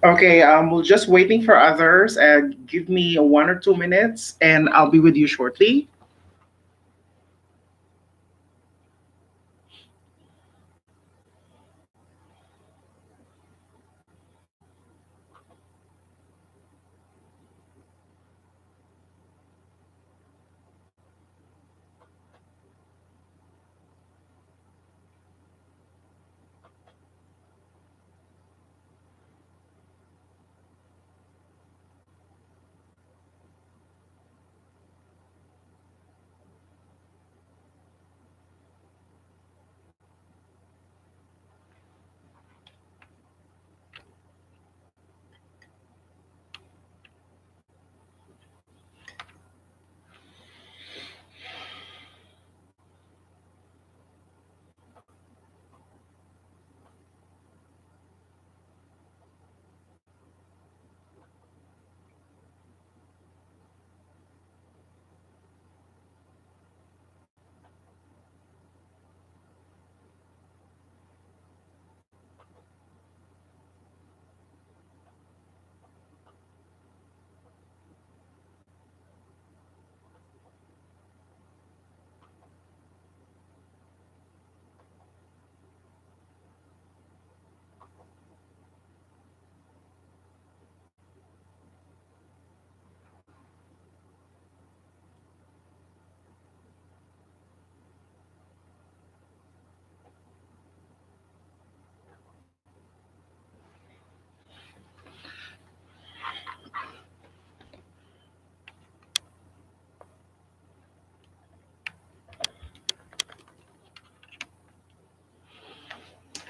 Okay, we're just waiting for others. Give me 1 or 2 minutes, and I'll be with you shortly.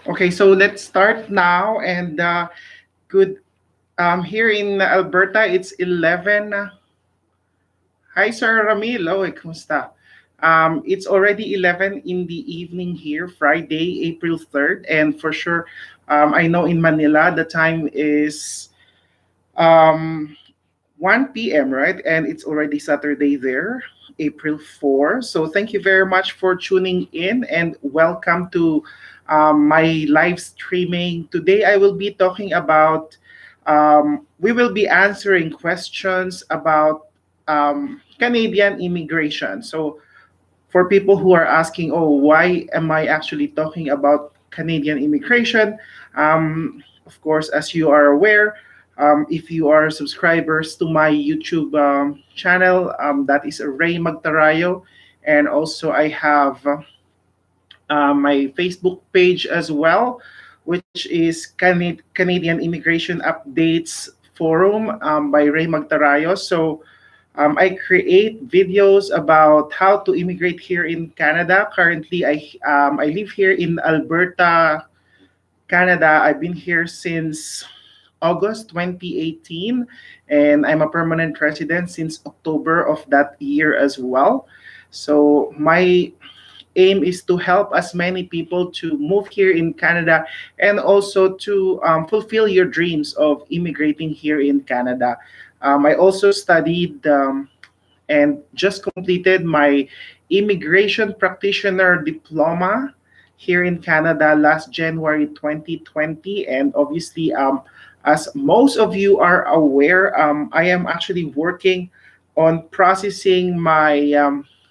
Okay, so let's start now. And good. Here in Alberta, it's 11. Hi, Sir Ramil. Oh, kumusta? It's already 11 in the evening here, Friday, April 3rd. And for sure, I know in Manila, the time is um, 1 p.m., right? And it's already Saturday there, April 4. So thank you very much for tuning in and welcome to my live streaming. Today, I will be talking about, we will be answering questions about Canadian immigration. So for people who are asking, oh, why am I actually talking about Canadian immigration? Of course, as you are aware, if you are subscribers to my YouTube channel, that is Ray Magtarayo. And also, I have my Facebook page as well, which is Canadian Immigration Updates Forum by Ray Magtarayo. So I create videos about how to immigrate here in Canada. Currently, I live here in Alberta, Canada. I've been here since August 2018, and I'm a permanent resident since October of that year as well. So my aim is to help as many people to move here in Canada and also to fulfill your dreams of immigrating here in Canada. I also studied and just completed my immigration practitioner diploma here in Canada last January 2020. And obviously, as most of you are aware, I am actually working on processing my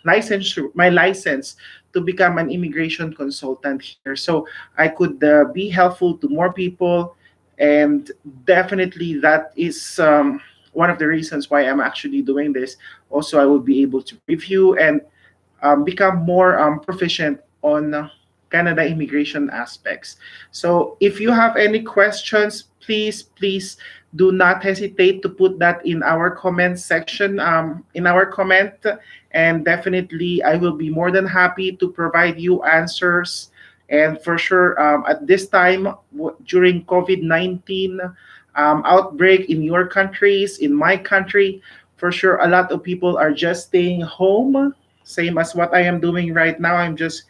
license to become an immigration consultant here. So I could be helpful to more people, and definitely that is one of the reasons why I'm actually doing this. Also, I will be able to review and become more proficient on Canada immigration aspects. So if you have any questions, please do not hesitate to put that in our comment section, in our comment, and definitely I will be more than happy to provide you answers. And for sure, at this time during COVID-19 outbreak in your countries, in my country, for sure, a lot of people are just staying home, same as what I am doing right now. I'm just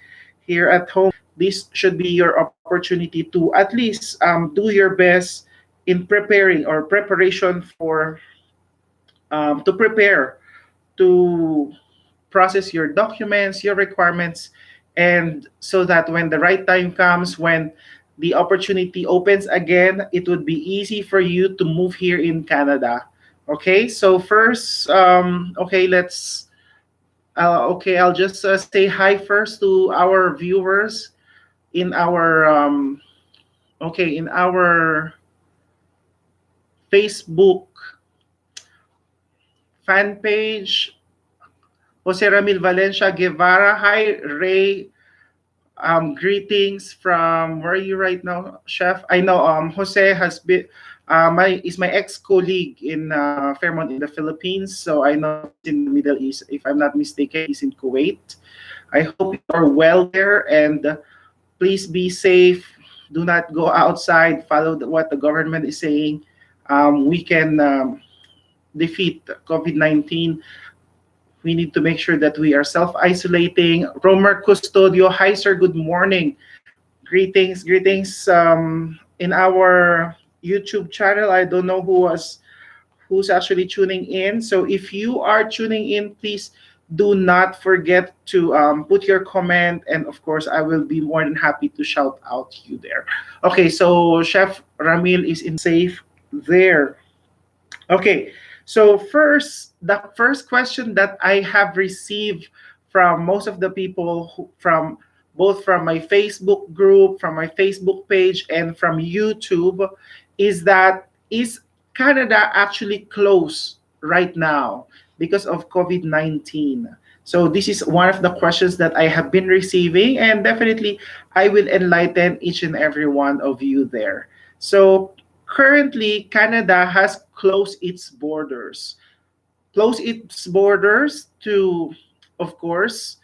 here at home. This should be your opportunity to at least do your best in preparing or preparation for to prepare to process your documents, your requirements, and so that when the right time comes, when the opportunity opens again, it would be easy for you to move here in Canada. Okay, so first, okay, okay, I'll just say hi first to our viewers in our, okay, in our Facebook fan page. Jose Ramil Valencia Guevara. Hi, Ray. Greetings from where are you right now, Chef? I know Jose has been my is my ex-colleague in Fairmont in the Philippines, so I know he's in the Middle East. If I'm not mistaken, he's in Kuwait. I hope you are well there, and please be safe. Do not go outside. Follow what the government is saying. We can defeat COVID-19. We need to make sure that we are self-isolating. Romer Custodio, hi sir, good morning. Greetings, greetings. In our YouTube channel, I don't know who's actually tuning in. So if you are tuning in, please do not forget to put your comment, and of course, I will be more than happy to shout out you there. Okay, so Chef Ramil is in safe there. Okay, so the first question that I have received from most of the people from both from my Facebook group, from my Facebook page, and from YouTube is that is Canada actually closed right now because of COVID-19? So this is one of the questions that I have been receiving, and definitely I will enlighten each and every one of you there. So currently, Canada has closed its borders to, of course,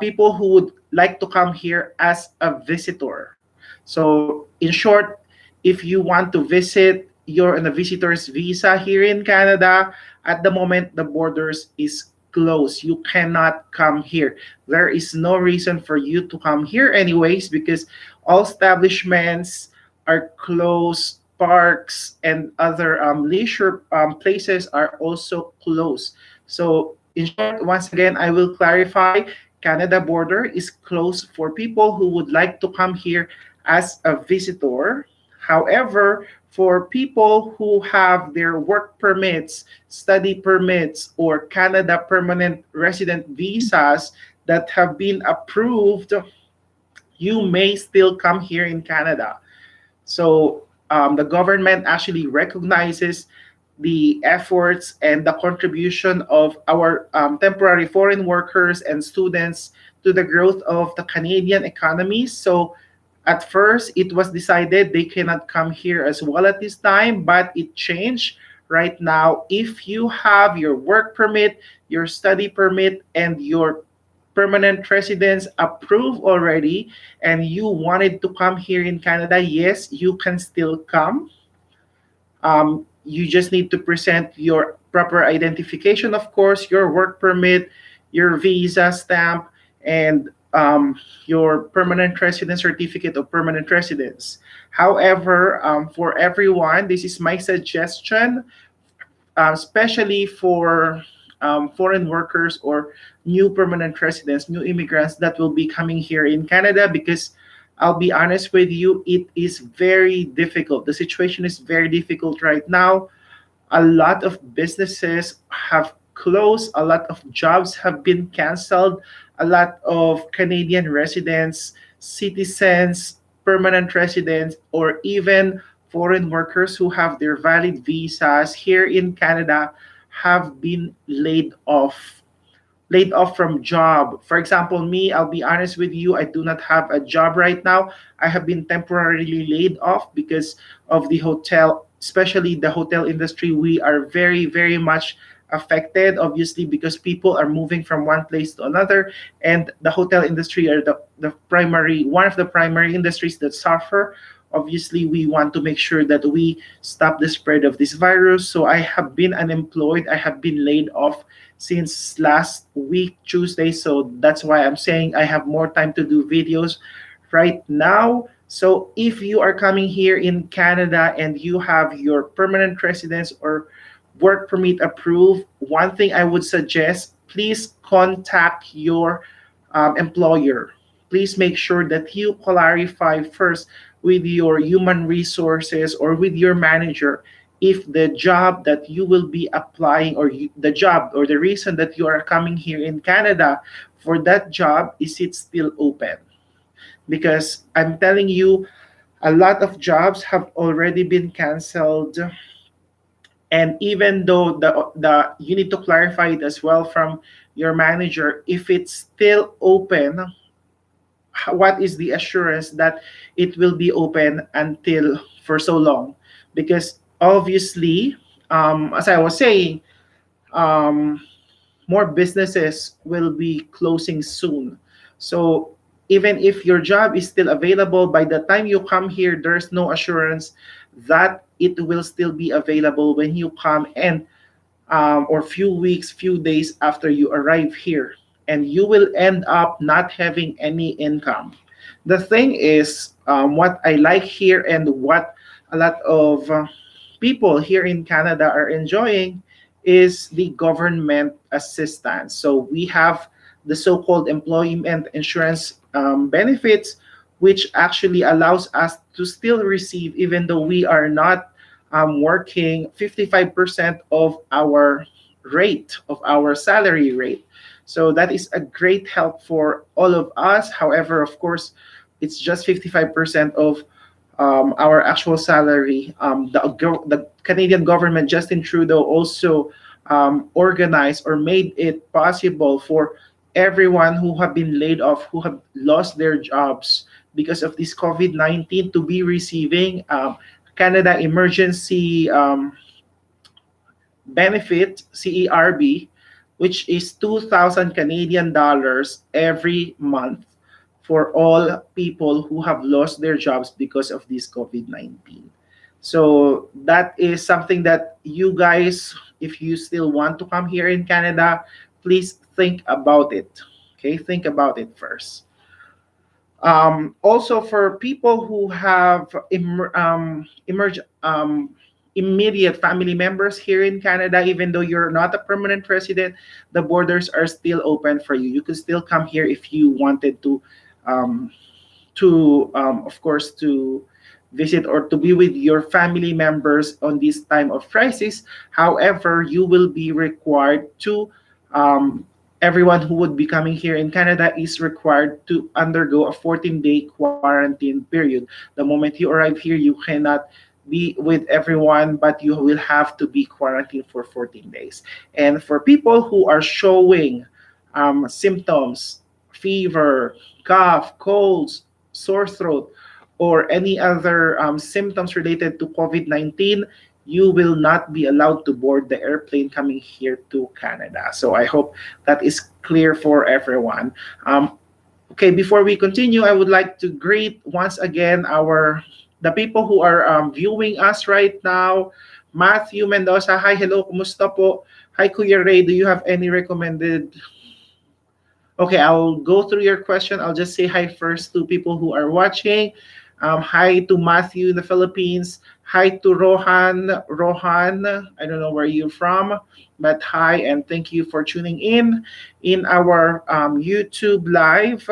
people who would like to come here as a visitor. So, in short, if you want to visit, you're on a visitor's visa here in Canada. At the moment, the borders is closed. You cannot come here. There is no reason for you to come here, anyways, because all establishments are closed. Parks and other leisure places are also closed. So, in short, once again, I will clarify Canada border is closed for people who would like to come here as a visitor. However, for people who have their work permits, study permits, or Canada permanent resident visas that have been approved, you may still come here in Canada. So the government actually recognizes the efforts and the contribution of our temporary foreign workers and students to the growth of the Canadian economy. So at first, it was decided they cannot come here as well at this time, but it changed. Right now, if you have your work permit, your study permit, and your permanent residence approved already, and you wanted to come here in Canada, yes, you can still come. You just need to present your proper identification, of course, your work permit, your visa stamp, and your permanent residence certificate of permanent residence. However, for everyone, this is my suggestion, especially for foreign workers or new permanent residents, new immigrants that will be coming here in Canada, because I'll be honest with you, it is very difficult. The situation is very difficult right now. A lot of businesses have closed, a lot of jobs have been canceled, a lot of Canadian residents, citizens, permanent residents, or even foreign workers who have their valid visas here in Canada have been laid off from job. For example, me, I'll be honest with you, I do not have a job right now. I have been temporarily laid off because of the hotel, especially the hotel industry. We are very, very much affected, obviously, because people are moving from one place to another, and the hotel industry are the primary one of the primary industries that suffer. Obviously, we want to make sure that we stop the spread of this virus. So I have been unemployed. I have been laid off since last week, Tuesday. So that's why I'm saying I have more time to do videos right now. So if you are coming here in Canada and you have your permanent residence or work permit approved, one thing I would suggest, please contact your employer. Please make sure that you clarify first with your human resources or with your manager if the job that you will be applying, or the job or the reason that you are coming here in Canada for that job, is it still open? Because I'm telling you, a lot of jobs have already been canceled. And even though the you need to clarify it as well from your manager, if it's still open, what is the assurance that it will be open until for so long? Because obviously, as I was saying, um, more businesses will be closing soon. So even if your job is still available, by the time you come here, there's no assurance that it will still be available when you come, and or few weeks, few days after you arrive here, and you will end up not having any income. The thing is, what I like here and what a lot of people here in Canada are enjoying is the government assistance. So we have the so-called employment insurance benefits, which actually allows us to still receive, even though we are not working, 55% of our rate, of our salary rate. So that is a great help for all of us. However, of course, it's just 55% of our actual salary. The Canadian government, Justin Trudeau, also organized or made it possible for everyone who have been laid off, who have lost their jobs because of this COVID-19, to be receiving Canada Emergency Benefit, CERB, which is 2,000 Canadian dollars every month for all people who have lost their jobs because of this COVID-19. So that is something that you guys, if you still want to come here in Canada, please think about it. Okay, think about it first. Also, for people who have immediate family members here in Canada, even though you're not a permanent resident, the borders are still open for you. You can still come here if you wanted um, of course, to visit or to be with your family members on this time of crisis. However, you will be required to, everyone who would be coming here in Canada is required to undergo a 14-day quarantine period. The moment you arrive here, you cannot be with everyone, but you will have to be quarantined for 14 days. And for people who are showing symptoms, fever, cough, colds, sore throat, or any other symptoms related to COVID 19, you will not be allowed to board the airplane coming here to Canada. So I hope that is clear for everyone. Okay, before we continue, I would like to greet once again the people who are viewing us right now. Matthew Mendoza, hi, hello, kumusta po? Hi, Kuya Ray, do you have any recommended? Okay, I'll go through your question. I'll just say hi first to people who are watching. Hi to Matthew in the Philippines. Hi to Rohan. Rohan, I don't know where you're from, but hi and thank you for tuning in. In our YouTube live,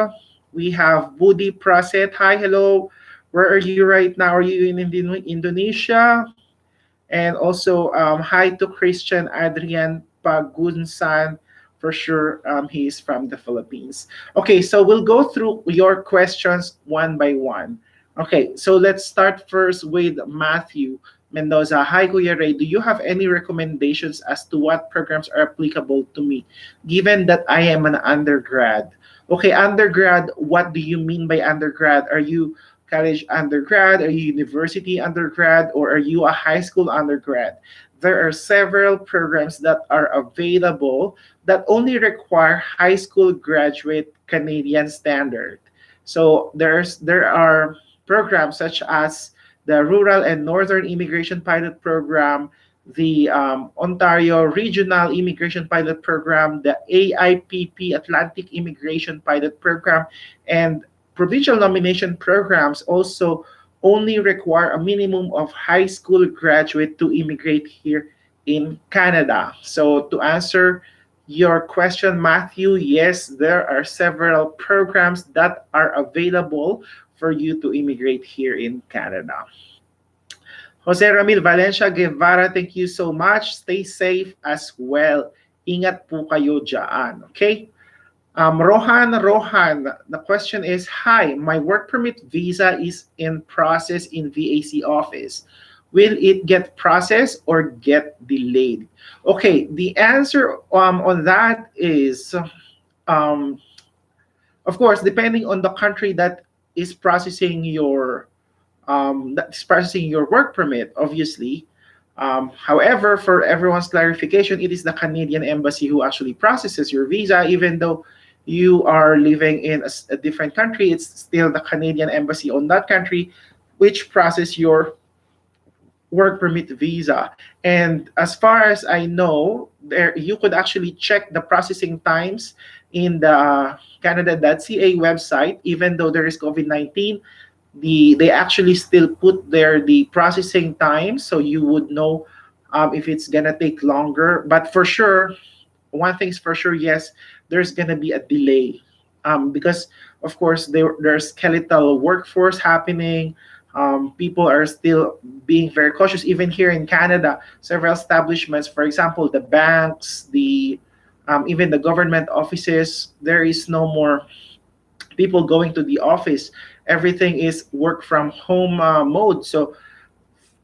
we have Budi Praset. Hi, hello. Where are you right now? Are you in Indonesia? And also, hi to Christian Adrian Pagunsan. For sure, he is from the Philippines. Okay, so we'll go through your questions one by one. Okay, so let's start first with Matthew Mendoza. Hi, Kuya Ray. Do you have any recommendations as to what programs are applicable to me, given that I am an undergrad? Okay, undergrad, what do you mean by undergrad? Are you college undergrad? Are you university undergrad? Or are you a high school undergrad? There are several programs that are available that only require high school graduate Canadian standard. So there are programs such as the Rural and Northern Immigration Pilot Program, the Ontario Regional Immigration Pilot Program, the AIPP Atlantic Immigration Pilot Program, and provincial nomination programs also only require a minimum of high school graduate to immigrate here in Canada. So to answer your question, Matthew, yes, there are several programs that are available for you to immigrate here in Canada. Jose Ramil Valencia Guevara, thank you so much. Stay safe as well. Ingat po kayo dyan, okay? Rohan, the question is, hi, my work permit visa is in process in VAC office. Will it get processed or get delayed? Okay, the answer on that is, um, of course, depending on the country that is processing your work permit, obviously. However, for everyone's clarification, it is the Canadian Embassy who actually processes your visa, even though you are living in a different country. It's still the Canadian Embassy on that country which process your work permit visa. And as far as I know, there you could actually check the processing times in the Canada.ca website. Even though there is COVID-19, they actually still put there the processing time, so you would know if it's gonna take longer. But for sure, one thing's for sure, yes, there's gonna be a delay, because of course there's skeletal workforce happening. People are still being very cautious. Even here in Canada, several establishments, for example, the banks, the even the government offices, there is no more people going to the office. Everything is work from home mode. So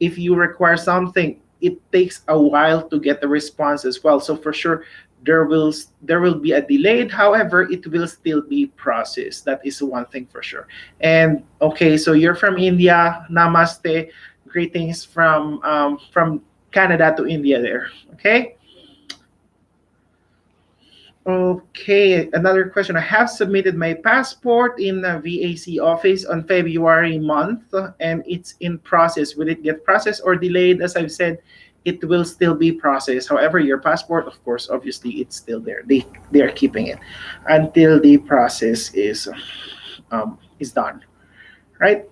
if you require something, it takes a while to get the response as well. So for sure, there will be a delayed. However, it will still be processed. That is one thing for sure. And okay, so you're from India. Namaste. Greetings from Canada to India there. Okay. Okay, another question. I have submitted my passport in the VAC office on February month, and it's in process. Will it get processed or delayed? As I've said, it will still be processed. However, your passport, of course, obviously, it's still there. They are keeping it until the process is done, right?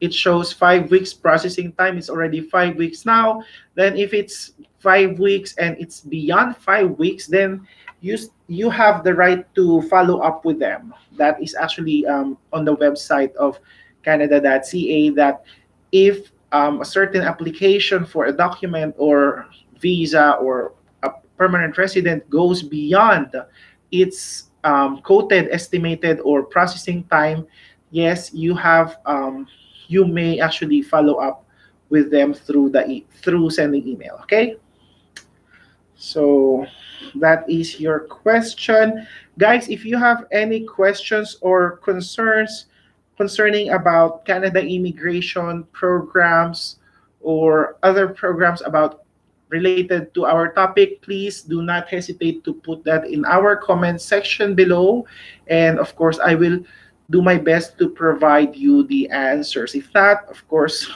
It shows 5 weeks processing time. It's already 5 weeks now. Then if it's 5 weeks and it's beyond 5 weeks, then you have the right to follow up with them. That is actually on the website of Canada.ca, that if a certain application for a document or visa or a permanent resident goes beyond its quoted, estimated, or processing time, yes, you may actually follow up with them through sending email. Okay. So that is your question. Guys, if you have any questions or concerns concerning about Canada immigration programs or other programs about related to our topic, please do not hesitate to put that in our comment section below. And of course, I will do my best to provide you the answers. If not, of course,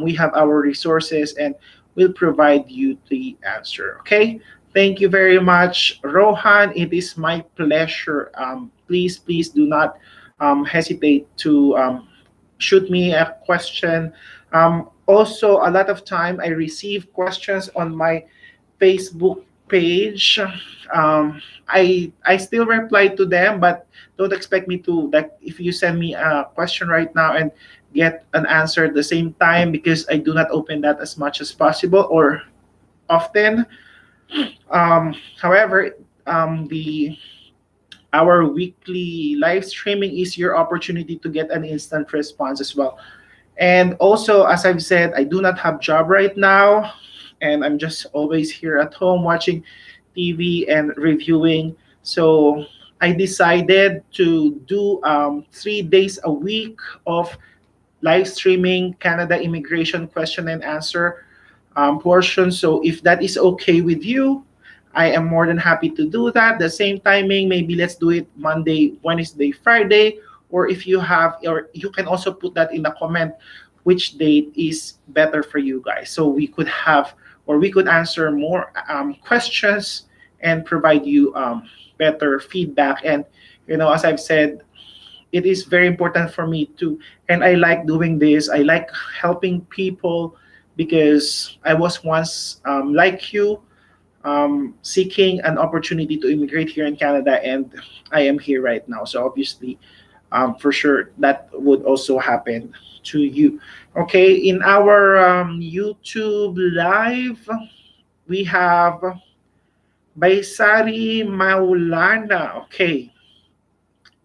we have our resources and we'll provide you the answer. Okay. Thank you very much, Rohan. It is my pleasure. Please do not hesitate to shoot me a question. Also, a lot of time I receive questions on my Facebook page. I still reply to them, but don't expect me to, like, if you send me a question right now and get an answer at the same time, because I do not open that as much as possible or often. However, the our weekly live streaming is your opportunity to get an instant response as well. And also, as I've said, I do not have job right now, and I'm just always here at home watching TV and reviewing. So I decided to do 3 days a week of live streaming Canada immigration question and answer portion. So if that is okay with you, I am more than happy to do that. The same timing, maybe let's do it Monday, Wednesday, Friday, or if you have, or you can also put that in the comment which date is better for you guys. So we could have, or we could answer more questions and provide you better feedback. And as I've said, it is very important for me to, and I like doing this. I like helping people because I was once like you. seeking an opportunity to immigrate here in Canada, and I am here right now. So obviously, for sure, that would also happen to you. Okay, in our YouTube live, we have Baisari Maulana. Okay,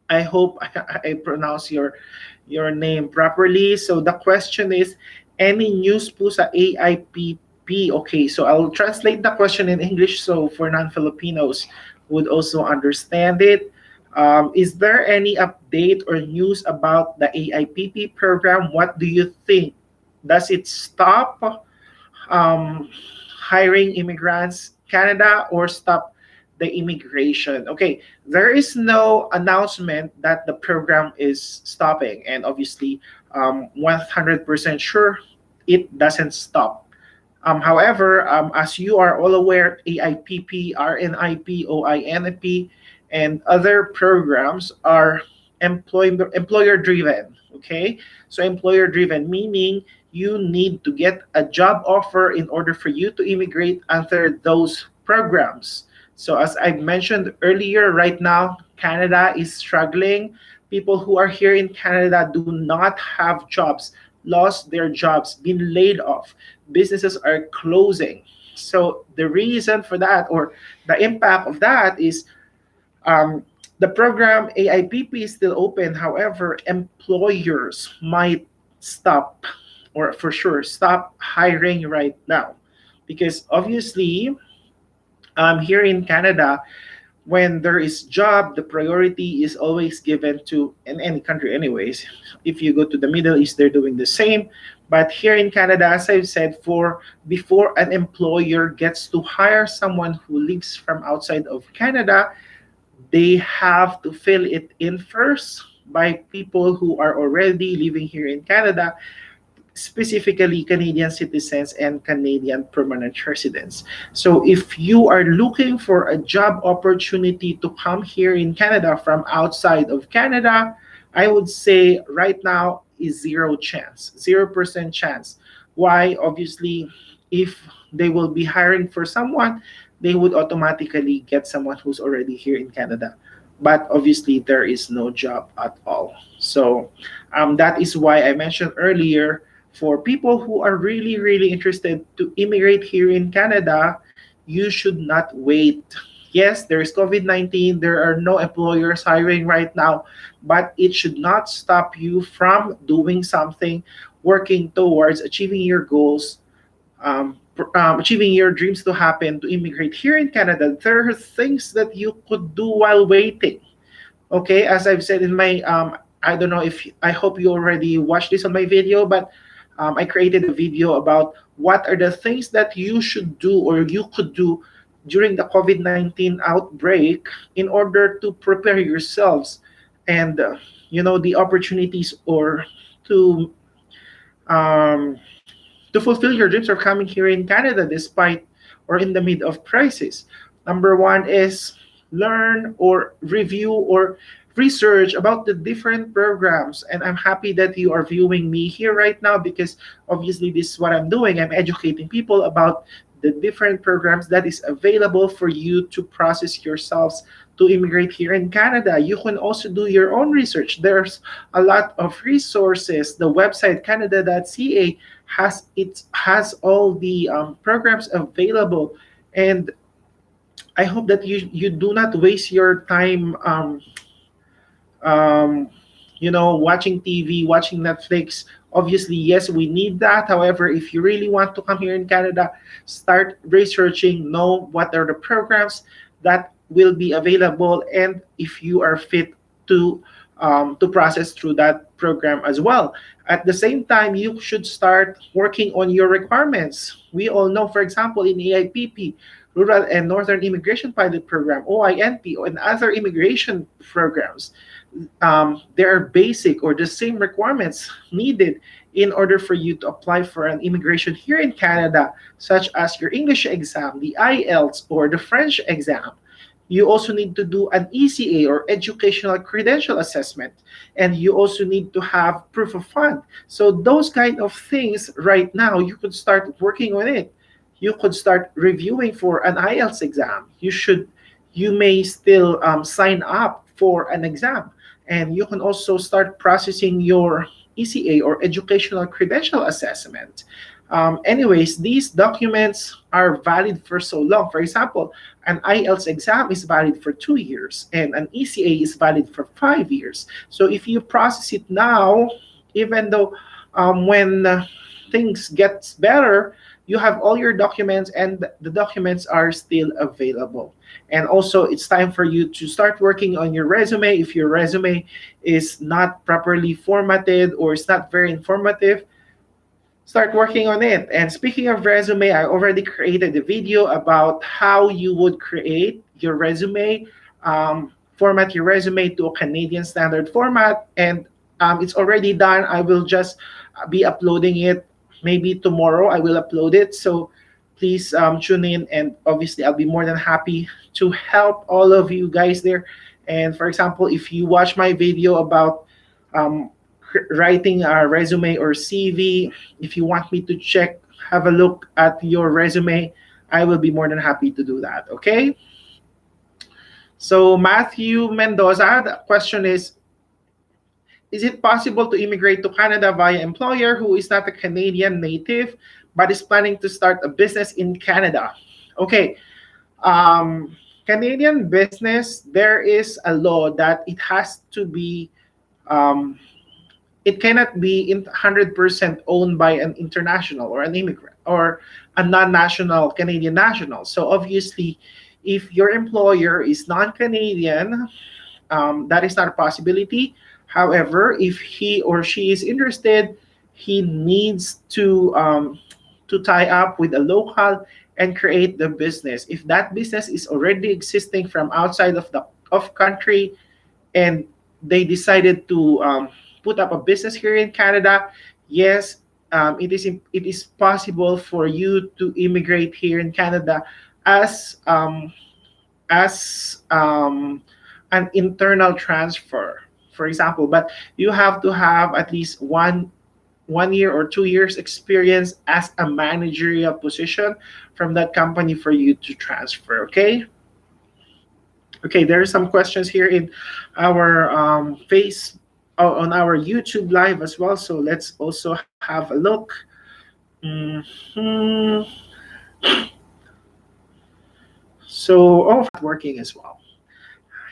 I hope I pronounce your name properly. So the question is, any news po sa AIPP? Okay, so I'll translate the question in English so for non-Filipinos would also understand it. Is there any update or news about the AIPP program? What do you think? Does it stop um, hiring immigrants Canada or stop the immigration? Okay, there is no announcement that the program is stopping, and obviously, 100% sure it doesn't stop. However, as you are all aware, AIPP, RNIP, OINP, and other programs are employer driven. Okay, so employer driven meaning you need to get a job offer in order for you to immigrate under those programs. So, as I mentioned earlier, right now, Canada is struggling. People who are here in Canada do not have jobs, lost their jobs, been laid off, businesses are closing. So the reason for that or the impact of that is um, the program AIPP is still open. However, employers might stop or for sure stop hiring right now because obviously here in Canada, when there is job, the priority is always given to in any country anyways. If you go to the Middle East, they're doing the same. But here in Canada, as I've said, for before an employer gets to hire someone who lives from outside of Canada, they have to fill it in first by people who are already living here in Canada, specifically Canadian citizens and Canadian permanent residents. So if you are looking for a job opportunity to come here in Canada from outside of Canada, I would say right now is zero chance, 0% chance. Why? Obviously, if they will be hiring for someone, they would automatically get someone who's already here in Canada. But obviously, there is no job at all. So that is why I mentioned earlier for people who are really, really interested to immigrate here in Canada, you should not wait. Yes, there is COVID 19, there are no employers hiring right now, but it should not stop you from doing something, working towards achieving your goals, achieving your dreams to happen to immigrate here in Canada. There are things that you could do while waiting. Okay, as I've said in my I don't know if I hope you already watched this on my video, but I created a video about what are the things that you should do or you could do during the COVID-19 outbreak in order to prepare yourselves and the opportunities or to um, to fulfill your dreams of coming here in Canada despite or in the mid of crisis. Number one is learn or review or research about the different programs. And I'm happy that you are viewing me here right now because obviously this is what I'm doing. I'm educating people about the different programs that is available for you to process yourselves to immigrate here in Canada. You can also do your own research. There's a lot of resources. The website canada.ca has all the programs available, and I hope that you do not waste your time um, watching TV, watching Netflix. Obviously, yes, we need that. However, if you really want to come here in Canada, start researching, know what are the programs that will be available, and if you are fit to process through that program as well. At the same time, you should start working on your requirements. We all know, for example, in AIPP, Rural and Northern Immigration Pilot Program, OINP, and other immigration programs, there are basic or the same requirements needed in order for you to apply for an immigration here in Canada, such as your English exam, the IELTS, or the French exam. You also need to do an ECA or educational credential assessment, and you also need to have proof of fund. So those kind of things right now you could start working on it. you could start reviewing for an IELTS exam. You may still sign up for an exam, and you can also start processing your ECA or educational credential assessment. Anyways, these documents are valid for so long. For example, an IELTS exam is valid for 2 years, and an ECA is valid for 5 years. So if you process it now, even though when things gets better, you have all your documents and the documents are still available. And also, it's time for you to start working on your resume. If your resume is not properly formatted or it's not very informative, start working on it. And speaking of resume, I already created a video about how you would create your resume, format your resume to a Canadian standard format, and it's already done. I will just be uploading it maybe tomorrow. I will upload it. So please tune in, and obviously, I'll be more than happy to help all of you guys there. And for example, if you watch my video about um, writing a resume or CV, if you want me to check, have a look at your resume, I will be more than happy to do that. Okay. So Matthew Mendoza, the question is it possible to immigrate to Canada via employer who is not a Canadian native but is planning to start a business in Canada? Okay. Canadian business, there is a law that it has to be um, it cannot be 100% owned by an international or an immigrant or a non-national Canadian national. So obviously, if your employer is non-Canadian, that is not a possibility. However, if he or she is interested, he needs to tie up with a local and create the business. If that business is already existing from outside of the of country, and they decided to put up a business here in Canada, yes, it is possible for you to immigrate here in Canada as an internal transfer, for example. But you have to have at least 1 year or 2 years experience as a managerial position from that company for you to transfer. Okay. Okay, there are some questions here in our on our YouTube live as well. So let's also have a look. Mhm. So, oh, working as well.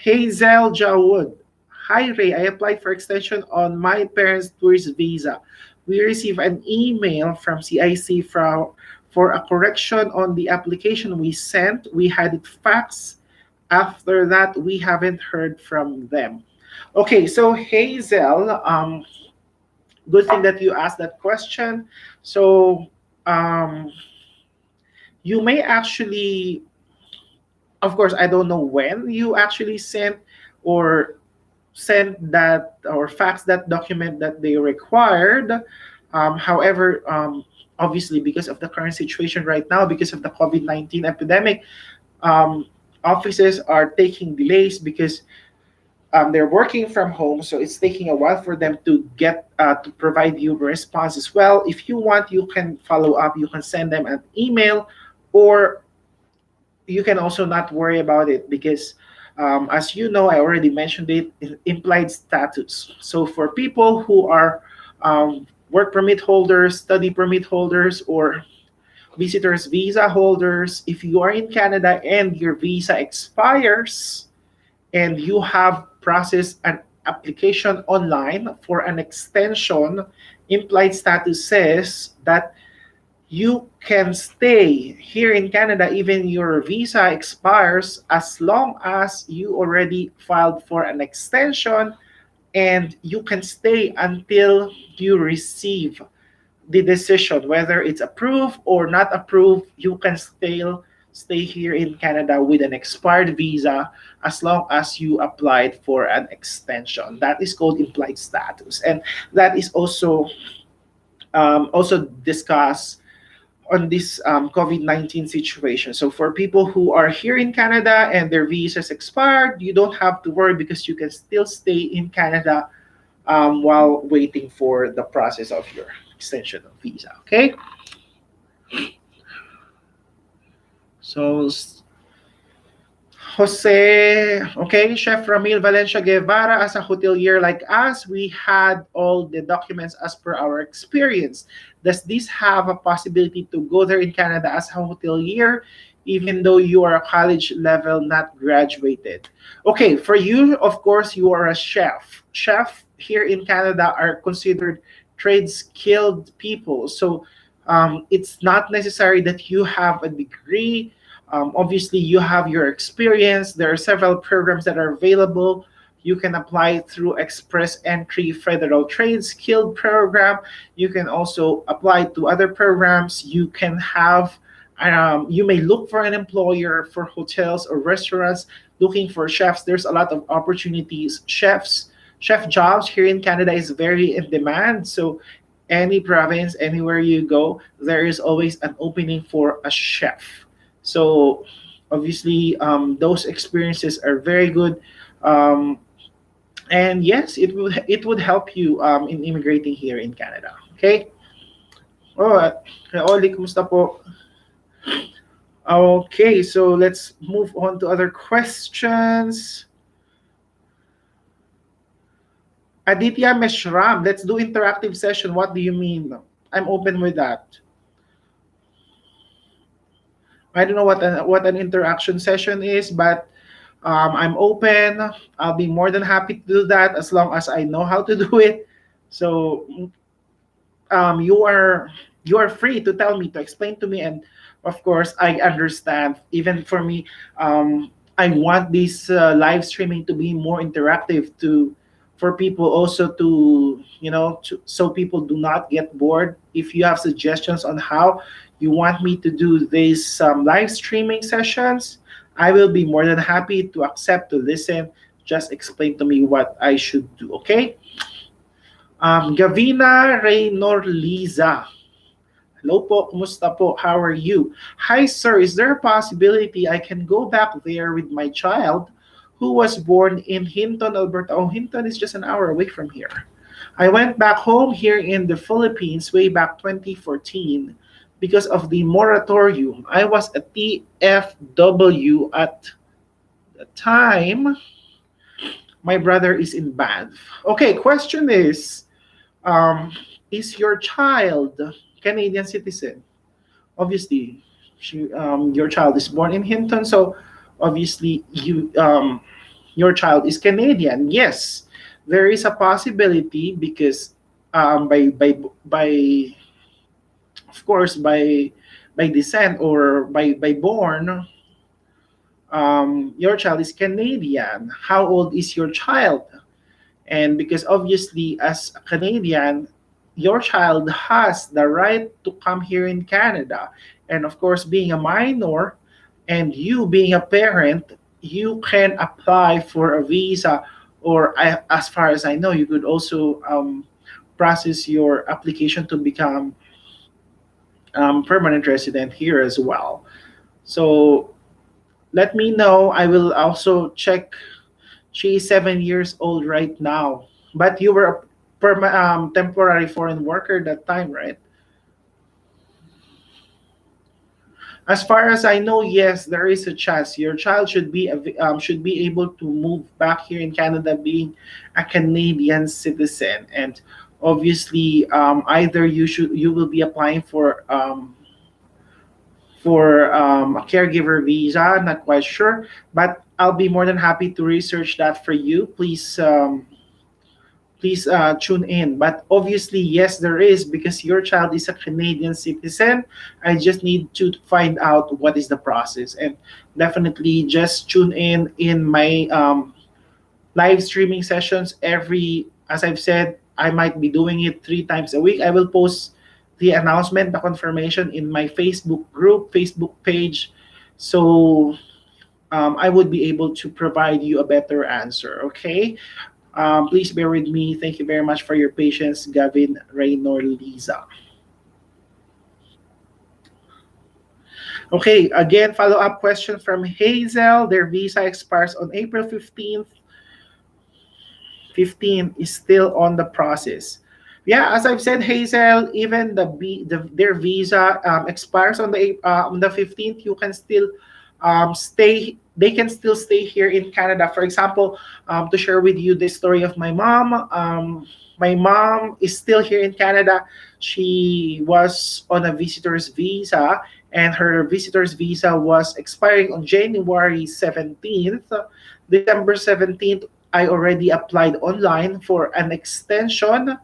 Hazel Jawood. Hi, Ray. I applied for extension on my parents' tourist visa. We received an email from CIC for a correction on the application we sent. We had it faxed. After that, we haven't heard from them. Okay, so Hazel, good thing that you asked that question. So um, you may actually, of course, I don't know when you actually or sent that or fax that document that they required. However, obviously, because of the current situation right now, because of the COVID-19 epidemic, um, offices are taking delays because they're working from home, so it's taking a while for them to get to provide you a response as well. If you want, you can follow up. You can send them an email, or you can also not worry about it because, as you know, I already mentioned it, implied status. So for people who are work permit holders, study permit holders, or visitors visa holders, if you are in Canada and your visa expires and you have processed an application online for an extension, implied status says that you can stay here in Canada even your visa expires as long as you already filed for an extension, and you can stay until you receive the decision whether it's approved or not approved. You can still stay here in Canada with an expired visa as long as you applied for an extension. That is called implied status, and that is also discussed on this COVID-19 situation. So for people who are here in Canada and their visas expired, you don't have to worry because you can still stay in Canada while waiting for the process of your extension of visa. Okay. So Jose, okay, Chef Ramil Valencia Guevara, as a hotelier like us, we had all the documents as per our experience. Does this have a possibility to go there in Canada as a hotelier, even though you are a college level, not graduated? Okay, for you, of course, you are a chef. Chef here in Canada are considered trade skilled people. So it's not necessary that you have a degree. Obviously, you have your experience. There are several programs that are available. You can apply through Express Entry Federal Trade Skilled Program. You can also apply to other programs. You may look for an employer for hotels or restaurants looking for chefs. There's a lot of opportunities. Chef jobs here in Canada is very in demand. So any province, anywhere you go, there is always an opening for a chef. So obviously, those experiences are very good, um, and yes, it would help you in immigrating here in Canada. Okay. Oh, Oli, kumusta po? Okay, so let's move on to other questions. Aditya Meshram, let's do interactive session. What do you mean? I'm open with that. I don't know what an interaction session is, but I'm open. I'll be more than happy to do that as long as I know how to do it. So you are free to tell me, to explain to me, and of course I understand. Even for me, I want this live streaming to be more interactive, to for people also to so people do not get bored. If you have suggestions on how you want me to do these live streaming sessions, I will be more than happy to accept, to listen. Just explain to me what I should do, okay? Gavina Raynor Liza. Hello po, kumusta po? How are you? Hi sir, is there a possibility I can go back there with my child who was born in Hinton, Alberta? Oh, Hinton is just an hour away from here. I went back home here in the Philippines way back 2014 because of the moratorium. I was a TFW at the time. My brother is in Banff. Okay, question um, is your child Canadian citizen? Obviously, your child is born in Hinton, so obviously your child is Canadian. Yes, there is a possibility because by of course by descent or by born, your child is Canadian. How old is your child? And because obviously, as a Canadian, your child has the right to come here in Canada. And of course, being a minor and you being a parent, you can apply for a visa, or as far as I know, you could also process your application to become permanent resident here as well. So let me know. I will also check. She is 7 years old right now. But you were a temporary foreign worker that time, right? As far as I know, yes, there is a chance your child should be able to move back here in Canada, being a Canadian citizen, and obviously, either you will be applying for a caregiver visa. Not quite sure, but I'll be more than happy to research that for you. Please tune in. But obviously, yes, there is, because your child is a Canadian citizen. I just need to find out what is the process, and definitely just tune in my live streaming sessions every. As I've said, I might be doing it 3 times a week. I will post the announcement, the confirmation in my Facebook group, Facebook page, so I would be able to provide you a better answer. Okay. Please bear with me. Thank you very much for your patience, Gavin, Raynor, Lisa. Okay, again, follow up question from Hazel. Their visa expires on April 15th. 15 is still on the process. Yeah, as I've said, Hazel, even their visa expires on the 15th. You can still stay. They can still stay here in Canada. For example, to share with you the story of my mom. My mom is still here in Canada. She was on a visitor's visa, and her visitor's visa was expiring on January 17th. December 17th, I already applied online for an extension,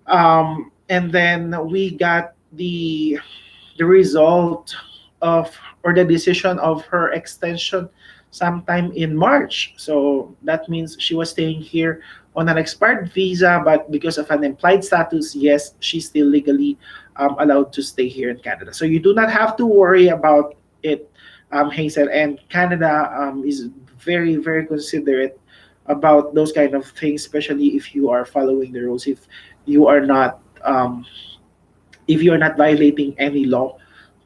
and then we got the result of, or the decision of her extension sometime in March. So that means she was staying here on an expired visa, but because of an implied status, yes, she's still legally allowed to stay here in Canada. So you do not have to worry about it, Hazel. And Canada is very, very considerate about those kind of things, especially if you are following the rules. You are not if you are not violating any law,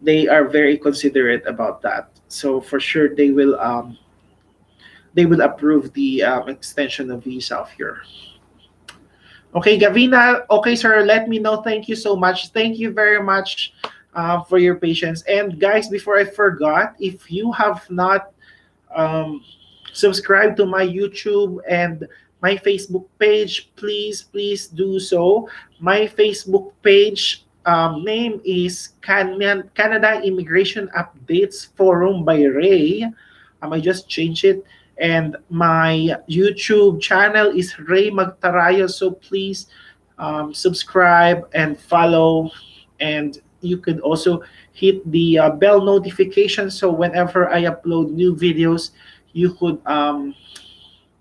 they are very considerate about that. So for sure, they will approve the extension of visa of your. Okay, Gavina. Okay, sir. Let me know. Thank you so much. Thank you very much for your patience. And guys, before I forgot, if you have not um, subscribe to my YouTube and my Facebook page, please do so. My Facebook page name is Canada Immigration Updates Forum by Ray. I just changed it. And my YouTube channel is Ray Magtarayo. So please subscribe and follow. And you could also hit the bell notification, so whenever I upload new videos, you could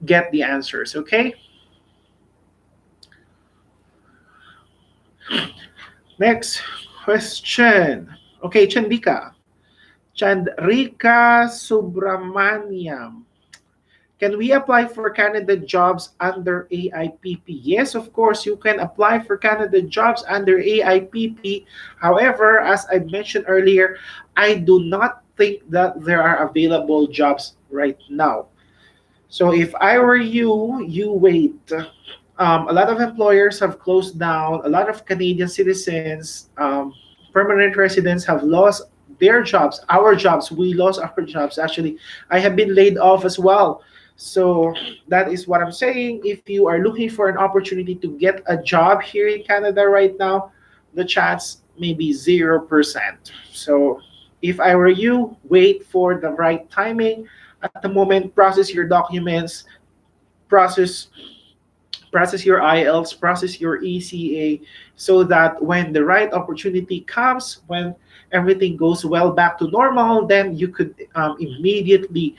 get the answers. Okay. Next question. Okay, Chandrika Subramaniam. Can we apply for Canada jobs under AIPP? Yes, of course, you can apply for Canada jobs under AIPP. However, as I mentioned earlier, I do not think that there are available jobs right now. So if I were you, you wait. A lot of employers have closed down. A lot of Canadian citizens, permanent residents have lost their jobs, our jobs. We lost our jobs. Actually, I have been laid off as well. So that is what I'm saying. If you are looking for an opportunity to get a job here in Canada right now, the chance may be 0%. So if I were you, wait for the right timing. At the moment, process your documents, process process your IELTS, process your ECA, so that when the right opportunity comes, when everything goes well back to normal, then you could immediately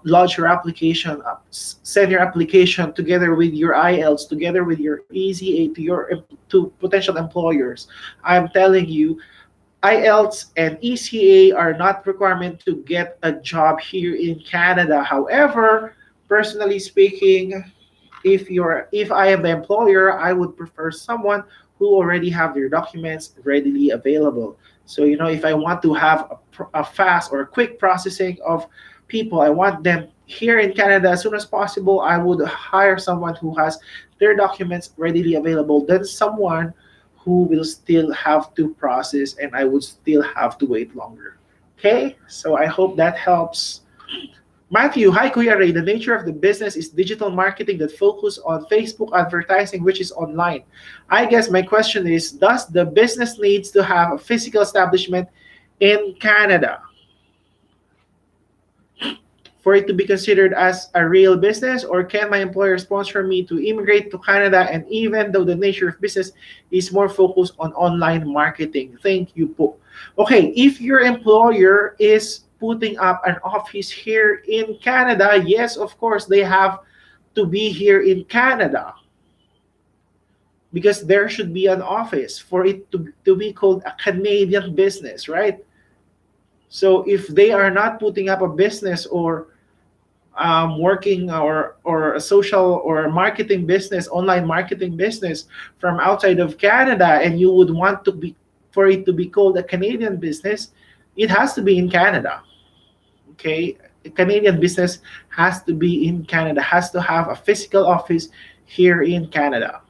lodge your application, send your application together with your IELTS, together with your ECA to to potential employers. I'm telling you, IELTS and ECA are not requirement to get a job here in Canada. However, personally speaking, if I am the employer, I would prefer someone who already have their documents readily available. So if I want to have a fast or quick processing of people, I want them here in Canada as soon as possible. I would hire someone who has their documents readily available than someone who will still have to process, and I would still have to wait longer. Okay, so I hope that helps. Matthew, hi Kuya Ray. The nature of the business is digital marketing that focus on Facebook advertising, which is online. I guess my question is, does the business needs to have a physical establishment in Canada for it to be considered as a real business, or can my employer sponsor me to immigrate to Canada, and even though the nature of business is more focused on online marketing? Thank you po. Okay, if your employer is putting up an office here in Canada, yes, of course, they have to be here in Canada because there should be an office for it to be called a Canadian business, right? So if they are not putting up a business, or working, or a social or a marketing business, online marketing business from outside of Canada, and you would want to be for it to be called a Canadian business, it has to be in Canada. Okay, a Canadian business has to be in Canada, has to have a physical office here in Canada.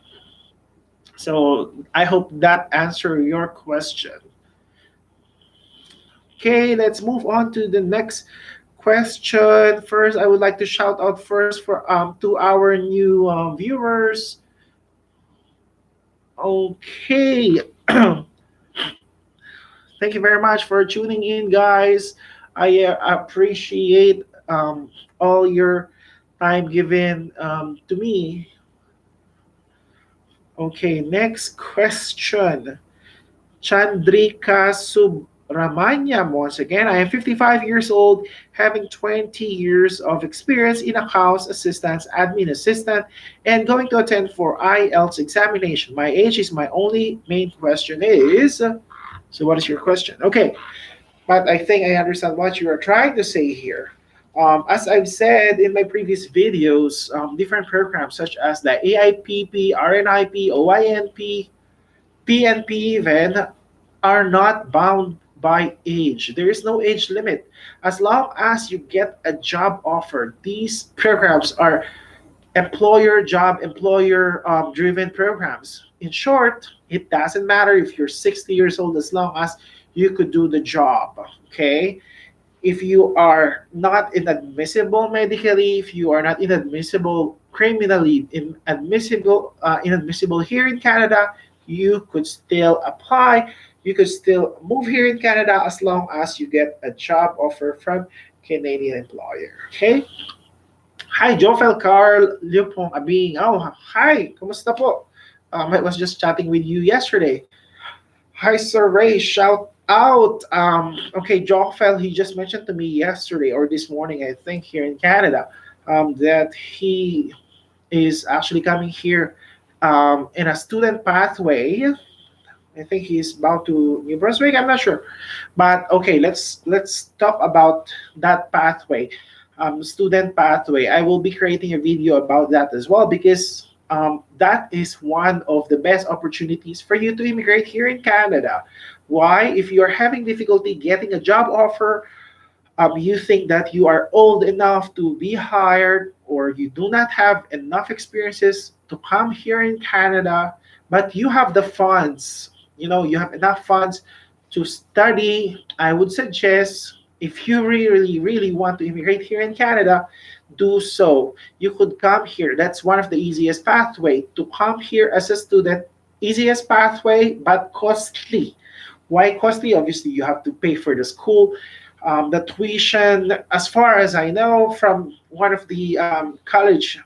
So I hope that answer your question. Okay, let's move on to the next question. First, I would like to shout out first for to our new viewers. Okay, thank you very much for tuning in, guys. I appreciate all your time given to me. Okay, next question. Chandrika Subramanyam. Once again, I am 55 years old, having 20 years of experience in accounts assistance, admin assistant, and going to attend for IELTS examination. My age is my only main question is. So, what is your question? Okay, but I think I understand what you are trying to say here. As I've said in my previous videos, different programs such as the AIPP, RNIP, OINP, PNP even are not bound by age. There is no age limit. As long as you get a job offer, these programs are employer driven programs. In short, it doesn't matter if you're 60 years old as long as you could do the job. Okay, if you are not inadmissible medically, if you are not inadmissible criminally, inadmissible here in Canada, you could still apply. You could still move here in Canada as long as you get a job offer from Canadian employer. Okay? Hi, Jofel Carl Liupong Abing. Oh, hi. Kumusta po? I was just chatting with you yesterday. Hi, Sir Ray. Shout out. Okay, Joffel, he just mentioned to me yesterday or this morning, I think, here in Canada, that he is actually coming here in a student pathway. I think he's bound to New Brunswick. I'm not sure, but okay, let's talk about that pathway, student pathway. I will be creating a video about that as well because that is one of the best opportunities for you to immigrate here in Canada. Why? If you are having difficulty getting a job offer, you think that you are old enough to be hired or you do not have enough experiences to come here in Canada, but you have the funds, you have enough funds to study, I would suggest if you really, really want to immigrate here in Canada, do so. You could come here. That's one of the easiest pathway to come here as a student. Easiest pathway, but costly. Why costly? Obviously, you have to pay for the school, the tuition. As far as I know, from one of the college,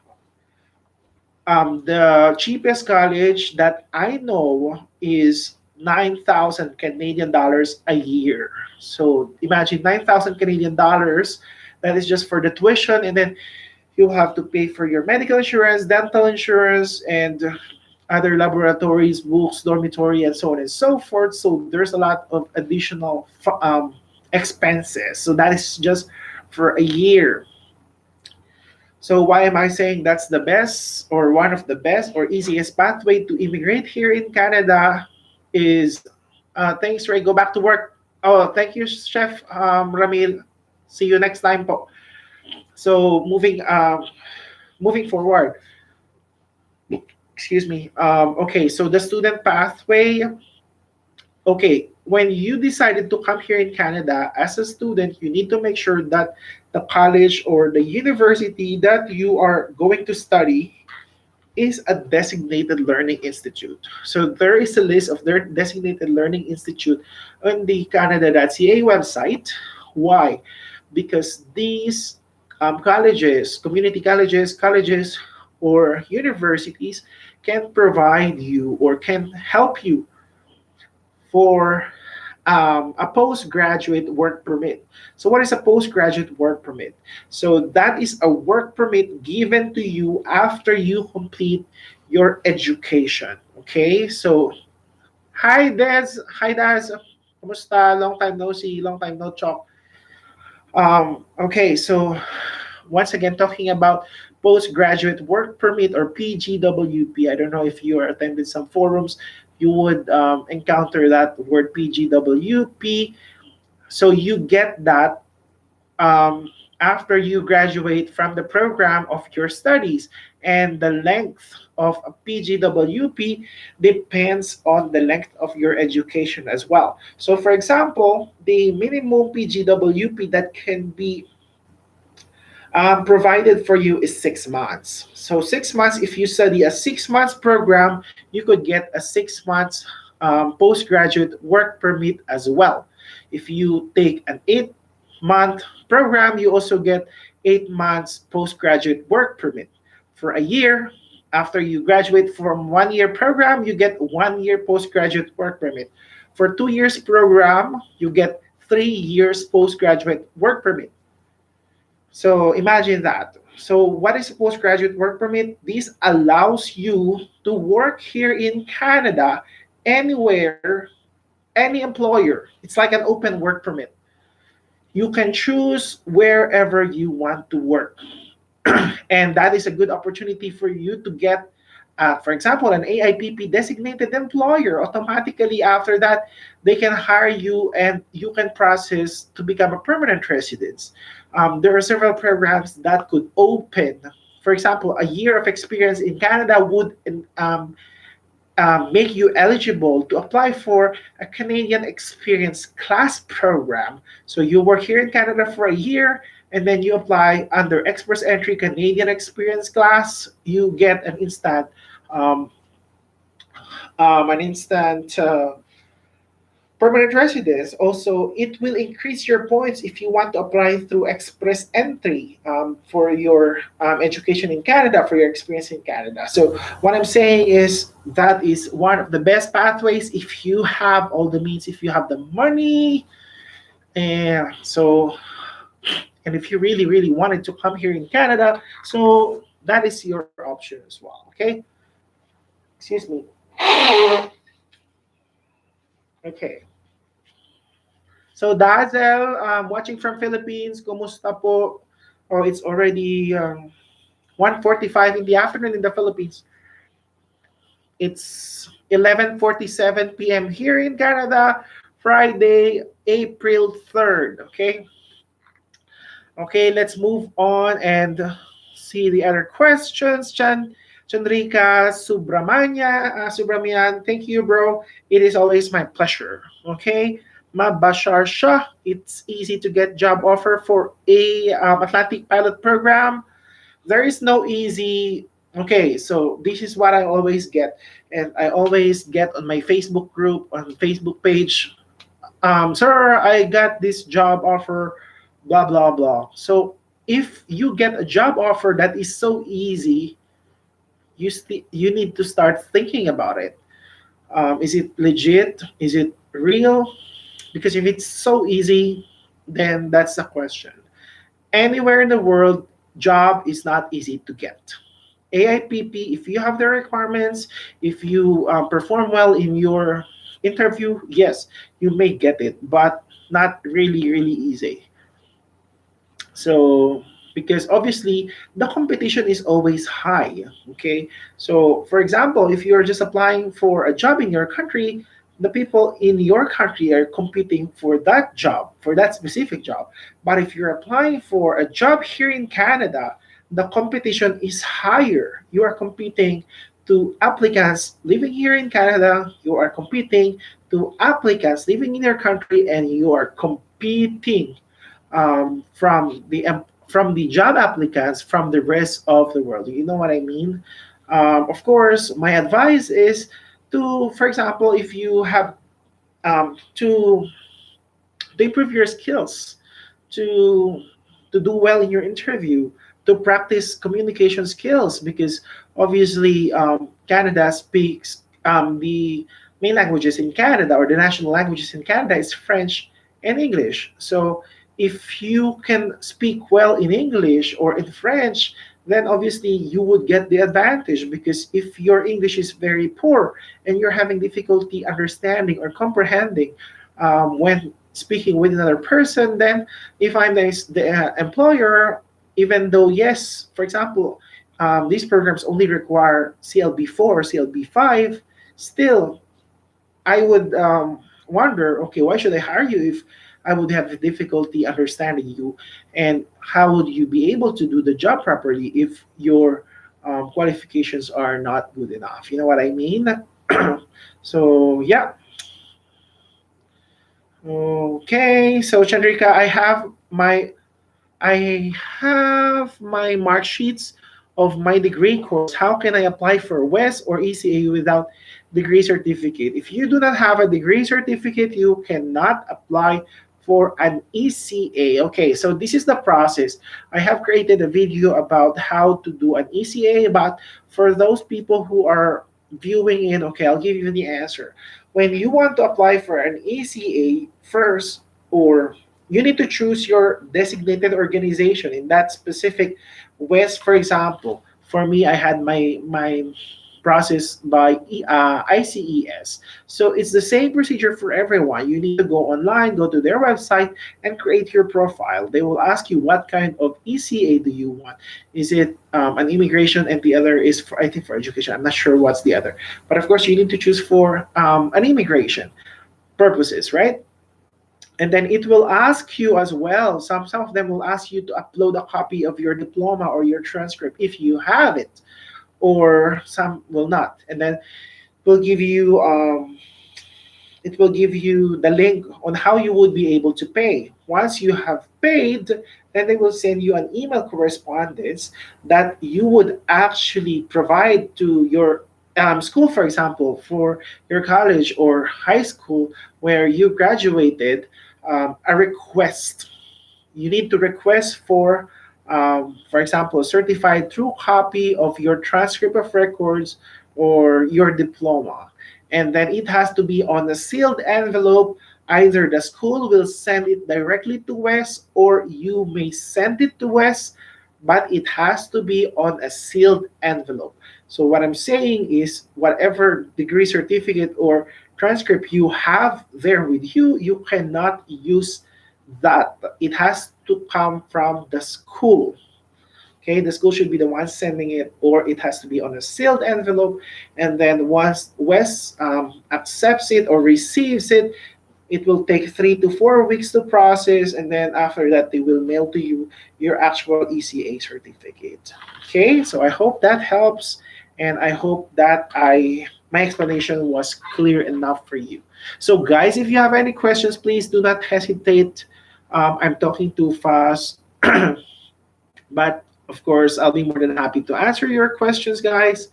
the cheapest college that I know is 9,000 Canadian dollars a year. So imagine 9,000 Canadian dollars. That is just for the tuition, and then you'll have to pay for your medical insurance, dental insurance, and other laboratories, books, dormitory, and so on and so forth. So there's a lot of additional expenses. So that is just for a year. So why am I saying that's the best or one of the best or easiest pathway to immigrate here in Canada is thanks, Ray. Go back to work. Oh, thank you, Chef Ramil. See you next time po. So moving forward. Excuse me. Okay, so the student pathway. Okay, when you decided to come here in Canada as a student, you need to make sure that the college or the university that you are going to study is a designated learning institute. So there is a list of their designated learning institute on the Canada.ca website. Why? Because these colleges, community colleges, or universities can provide you or can help you for a postgraduate work permit. So, what is a postgraduate work permit? So, that is a work permit given to you after you complete your education. Okay, so hi Des, hi Des, kumusta? Long time no see, long time no talk. Okay, so once again, talking about postgraduate work permit or PGWP. I don't know if you are attending some forums, you would encounter that word PGWP. So you get that after you graduate from the program of your studies. And the length of a PGWP depends on the length of your education as well. So, for example, the minimum PGWP that can be provided for you is 6 months. So 6 months, if you study a 6 months program, you could get a 6 months postgraduate work permit as well. If you take an 8 month program, you also get 8 months postgraduate work permit. For a year, after you graduate from 1 year program, you get 1 year postgraduate work permit. For 2 years program, you get 3 years postgraduate work permit. So imagine that. So what is a postgraduate work permit? This allows you to work here in Canada anywhere, any employer. It's like an open work permit. You can choose wherever you want to work. And that is a good opportunity for you to get, for example, an AIPP designated employer. Automatically after that, they can hire you and you can process to become a permanent resident. There are several programs that could open. For example, a year of experience in Canada would make you eligible to apply for a Canadian Experience Class program. So you work here in Canada for a year, and then you apply under Express Entry Canadian Experience Class. You get um, an instant permanent residence. Also, it will increase your points if you want to apply through express entry for your education in Canada, for your experience in Canada. So, what I'm saying is that is one of the best pathways if you have all the means, if you have the money, and so, and if you really, really wanted to come here in Canada, so that is your option as well. Okay, excuse me. Okay. So Dazel, watching from Philippines, kumusta po? Oh, it's already 1:45 in the afternoon in the Philippines. It's 11:47 p.m. here in Canada, Friday, April 3rd. Okay. Okay, let's move on and see the other questions. Chandrika Subramanian, thank you, bro. It is always my pleasure. Okay. Mabashar Shah, it's easy to get job offer for a Atlantic pilot program. There is no easy. Okay, so this is what I always get, and I always get on my Facebook group, on Facebook page. Sir, I got this job offer, blah blah blah. So if you get a job offer that is so easy, you need to start thinking about it. Is it legit? Is it real? Because if it's so easy, then that's the question. Anywhere in the world, job is not easy to get. AIPP, if you have the requirements, if you perform well in your interview, yes, you may get it, but not really, really easy. So, because obviously the competition is always high. Okay. So, for example, if you're just applying for a job in your country, the people in your country are competing for that job, for that specific job. But if you're applying for a job here in Canada, the competition is higher. You are competing to applicants living here in Canada, you are competing to applicants living in your country, and you are competing from the job applicants from the rest of the world. You know what I mean? Of course, my advice is to, for example, if you have to improve your skills, to do well in your interview, to practice communication skills, because obviously Canada speaks the main languages in Canada, or the national languages in Canada, is French and English. So if you can speak well in English or in French, then obviously you would get the advantage, because if your English is very poor and you're having difficulty understanding or comprehending when speaking with another person, then if I'm the employer, even though, yes, for example, these programs only require CLB4 or CLB5, still I would wonder, okay, why should I hire you if I would have difficulty understanding you. And how would you be able to do the job properly if your qualifications are not good enough? You know what I mean? So, yeah. Okay. So, Chandrika, I have my mark sheets of my degree course. How can I apply for WES or ECA without degree certificate? If you do not have a degree certificate, you cannot apply for an ECA. Okay, so this is the process. I have created a video about how to do an ECA, but for those people who are viewing in, okay, I'll give you the answer. When you want to apply for an ECA first, or you need to choose your designated organization in that specific West. For example, for me, I had my process by ICES. So it's the same procedure for everyone. You need to go online, go to their website, and create your profile. They will ask you what kind of ECA do you want. Is it an immigration, and the other is for, I think, for education. I'm not sure what's the other, but of course you need to choose for an immigration purposes, right? And then it will ask you as well, some of them will ask you to upload a copy of your diploma or your transcript if you have it, or some will not. And then will give you it will give you the link on how you would be able to pay. Once you have paid, then they will send you an email correspondence that you would actually provide to your school, for example, for your college or high school where you graduated, a request. You need to request for example, a certified true copy of your transcript of records or your diploma. And then it has to be on a sealed envelope. Either the school will send it directly to Wes, or you may send it to Wes, but it has to be on a sealed envelope. So what I'm saying is whatever degree certificate or transcript you have there with you, you cannot use that. It has to come from the school. Okay, the school should be the one sending it, or it has to be on a sealed envelope. And then once Wes accepts it or receives it, it will take 3 to 4 weeks to process, and then after that, they will mail to you your actual ECA certificate. Okay, so I hope that helps, and I hope that I my explanation was clear enough for you. So, guys, if you have any questions, please do not hesitate. I'm talking too fast, but of course, I'll be more than happy to answer your questions, guys.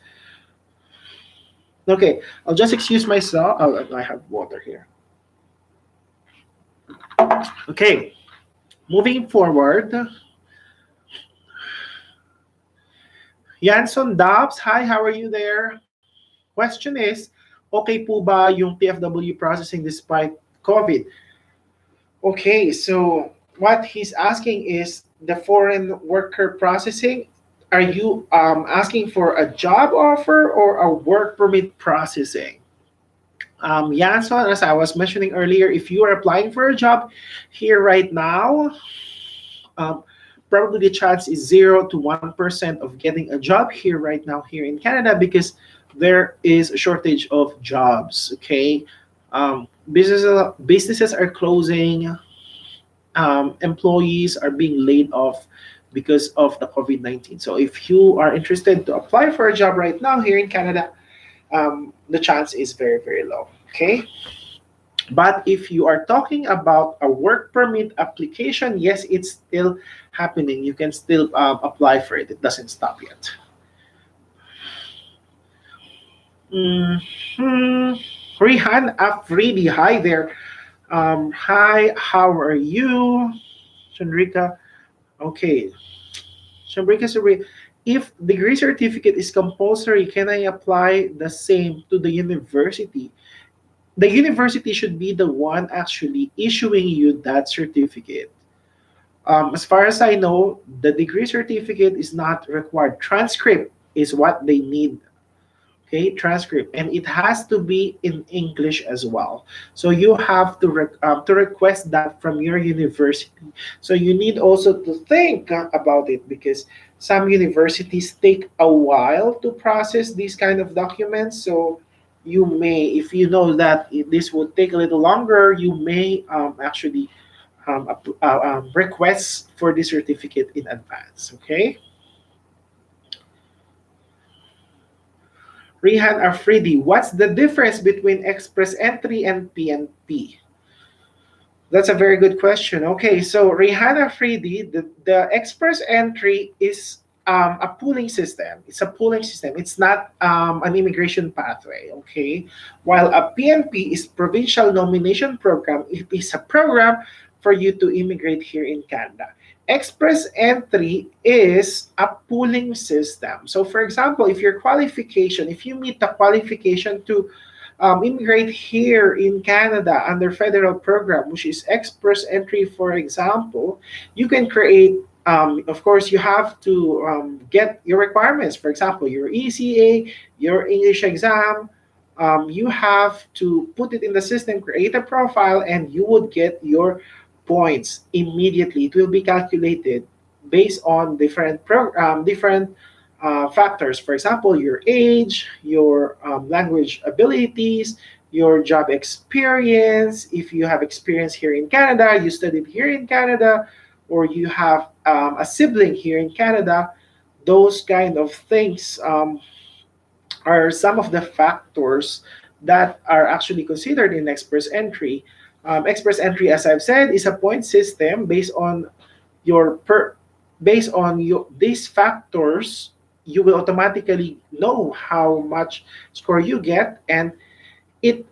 Okay, I'll just excuse myself. Oh, I have water here. Okay, moving forward. Yanson Dobbs, hi, how are you there? Question is, okay po ba yung PFW processing despite COVID? Okay, so what he's asking is the foreign worker processing. Are you asking for a job offer or a work permit processing? Yanson, as I was mentioning earlier, if you are applying for a job here right now, um, probably the chance is 0 to 1% of getting a job here right now here in Canada, because there is a shortage of jobs. Okay, businesses are closing, employees are being laid off because of the COVID-19. So if you are interested to apply for a job right now here in Canada, the chance is very, very low. Okay. But if you are talking about a work permit application, yes, it's still happening. You can still apply for it. It doesn't stop yet. Hmm. Rihan Afridi, hi there. Hi, how are you? Chandrika, okay. Chandrika, sorry. If degree certificate is compulsory, can I apply the same to the university? The university should be the one actually issuing you that certificate. As far as I know, the degree certificate is not required. Transcript is what they need. Okay, transcript, and it has to be in English as well. So you have to request that from your university. So you need also to think about it, because some universities take a while to process these kind of documents. So you may, if you know that this would take a little longer, you may actually requests for the certificate in advance. Okay. Rihan Afridi, what's the difference between express entry and PNP? That's a very good question. Okay, so Rihanna Freedy, the express entry is a pooling system. It's a pooling system. It's not an immigration pathway. Okay, while a PNP is provincial nomination program. It is a program for you to immigrate here in Canada. Express entry is a pooling system. So, for example, if you meet the qualification to immigrate here in Canada under federal program, which is express entry, for example, you can create. Of course, you have to get your requirements. For example, your ECA, your English exam. You have to put it in the system, create a profile, and you would get your points immediately. It will be calculated based on different factors. For example, your age, your language abilities, your job experience. If you have experience here in Canada, you studied here in Canada, or you have a sibling here in Canada, those kind of things are some of the factors that are actually considered in express entry. Express entry, as I've said, is a point system your per based on these factors. You will automatically know how much score you get, and it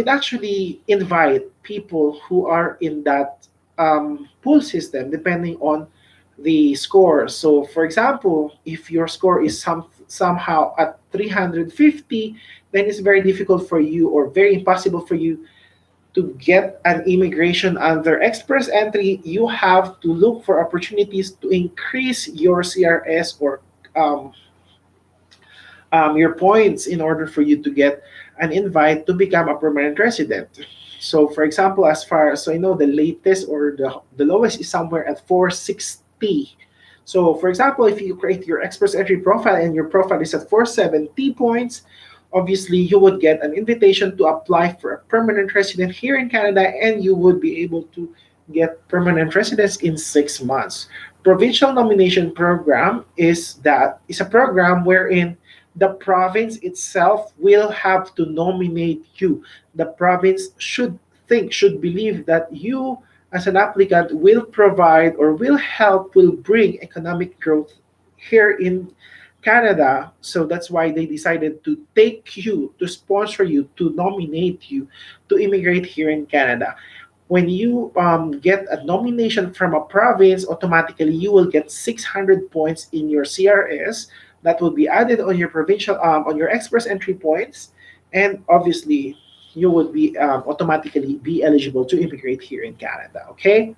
actually invite people who are in that pool system depending on the score. So, for example, if your score is somehow at 350, then it's very difficult for you or very impossible for you to get an immigration under express entry. You have to look for opportunities to increase your CRS or um, your points in order for you to get an invite to become a permanent resident. So, for example, as far as I know, the latest or the lowest is somewhere at 460. So, for example, if you create your express entry profile and your profile is at 470 points, obviously you would get an invitation to apply for a permanent resident here in Canada, and you would be able to get permanent residence in 6 months. Provincial nomination program is a program wherein the province itself will have to nominate you. The province should believe that you as an applicant will provide or will bring economic growth here in Canada. So that's why they decided to take you, to sponsor you, to nominate you to immigrate here in Canada. When you get a nomination from a province, automatically you will get 600 points in your CRS that will be added on your provincial on your express entry points, and obviously you would be automatically be eligible to immigrate here in Canada. Okay,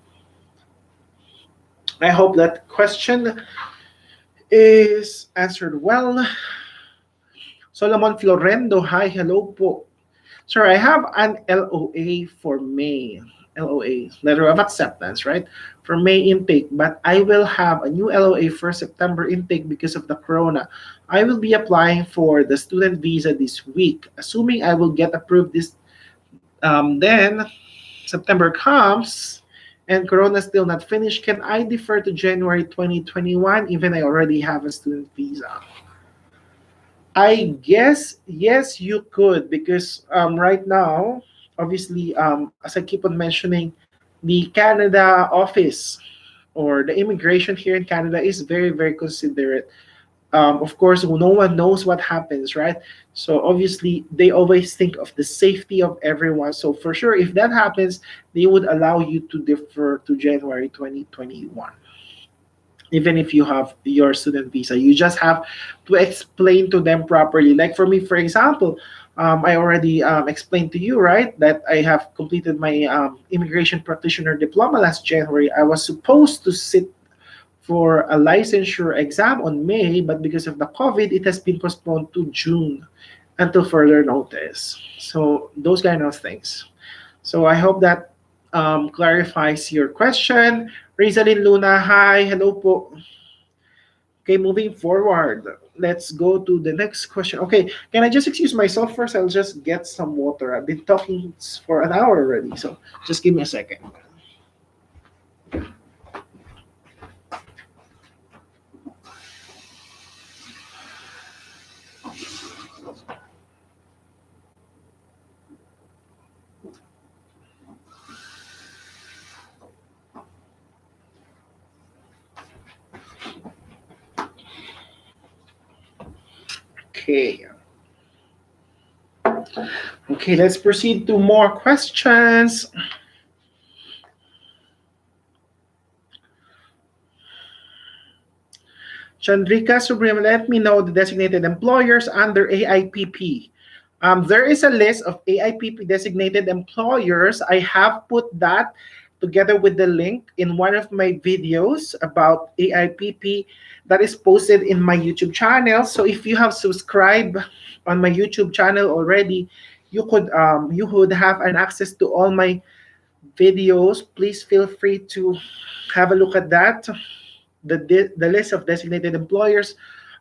I hope that question is answered well. Solomon Florendo, hi, hello po. Sir, I have an LOA for May. LOA, letter of acceptance, right? For May intake, but I will have a new LOA for September intake because of the corona. I will be applying for the student visa this week. Assuming I will get approved then September comes and corona still not finished, can I defer to January 2021 even I already have a student visa? I guess yes, you could, because right now, obviously, as I keep on mentioning, the Canada office or the immigration here in Canada is very, very considerate. Of course, no one knows what happens, right? So obviously, they always think of the safety of everyone. So for sure, if that happens, they would allow you to defer to January 2021, even if you have your student visa. You just have to explain to them properly. Like for me, for example, I already explained to you, right, that I have completed my immigration practitioner diploma last January. I was supposed to sit for a licensure exam on May, but because of the COVID, it has been postponed to June until further notice. So those kind of things. So I hope that clarifies your question. Rizalyn Luna, hi, hello po. Okay, moving forward, let's go to the next question. Okay, can I just excuse myself first? I'll just get some water. I've been talking for an hour already, so just give me a second. Okay. Okay, let's proceed to more questions. Chandrika Supreme, let me know the designated employers under AIPP. There is a list of AIPP designated employers. I have put that together with the link in one of my videos about AIPP that is posted in my YouTube channel. So if you have subscribed on my YouTube channel already, you would have an access to all my videos. Please feel free to have a look at that. The list of designated employers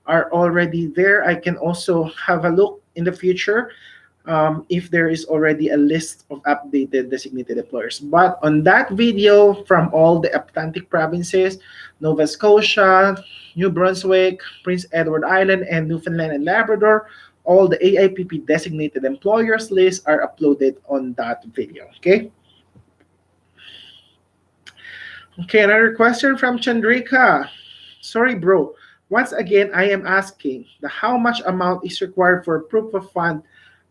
are already there. I can also have a look in the future if there is already a list of updated designated employers. But on that video from all the Atlantic provinces, Nova Scotia, New Brunswick, Prince Edward Island, and Newfoundland and Labrador, all the AIPP designated employers lists are uploaded on that video. Okay. Okay, another question from Chandrika. Sorry, bro. Once again, I am asking the how much amount is required for proof of fund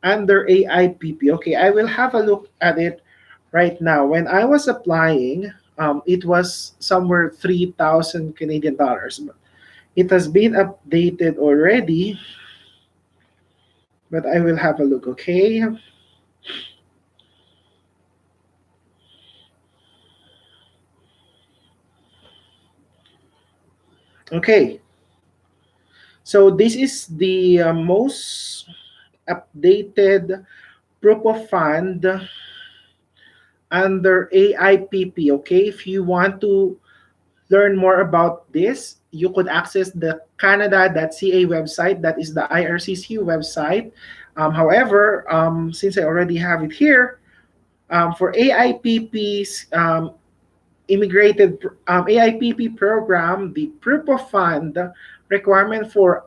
under AIPP. Okay, I will have a look at it right now. When I was applying, it was somewhere 3,000 Canadian dollars. It has been updated already, but I will have a look. Okay. Okay. So this is the most updated proof of fund under AIPP. Okay, if you want to learn more about this, you could access the Canada.ca website. That is the IRCC website. However, since I already have it here, for AIPP's AIPP program, the proof of fund requirement for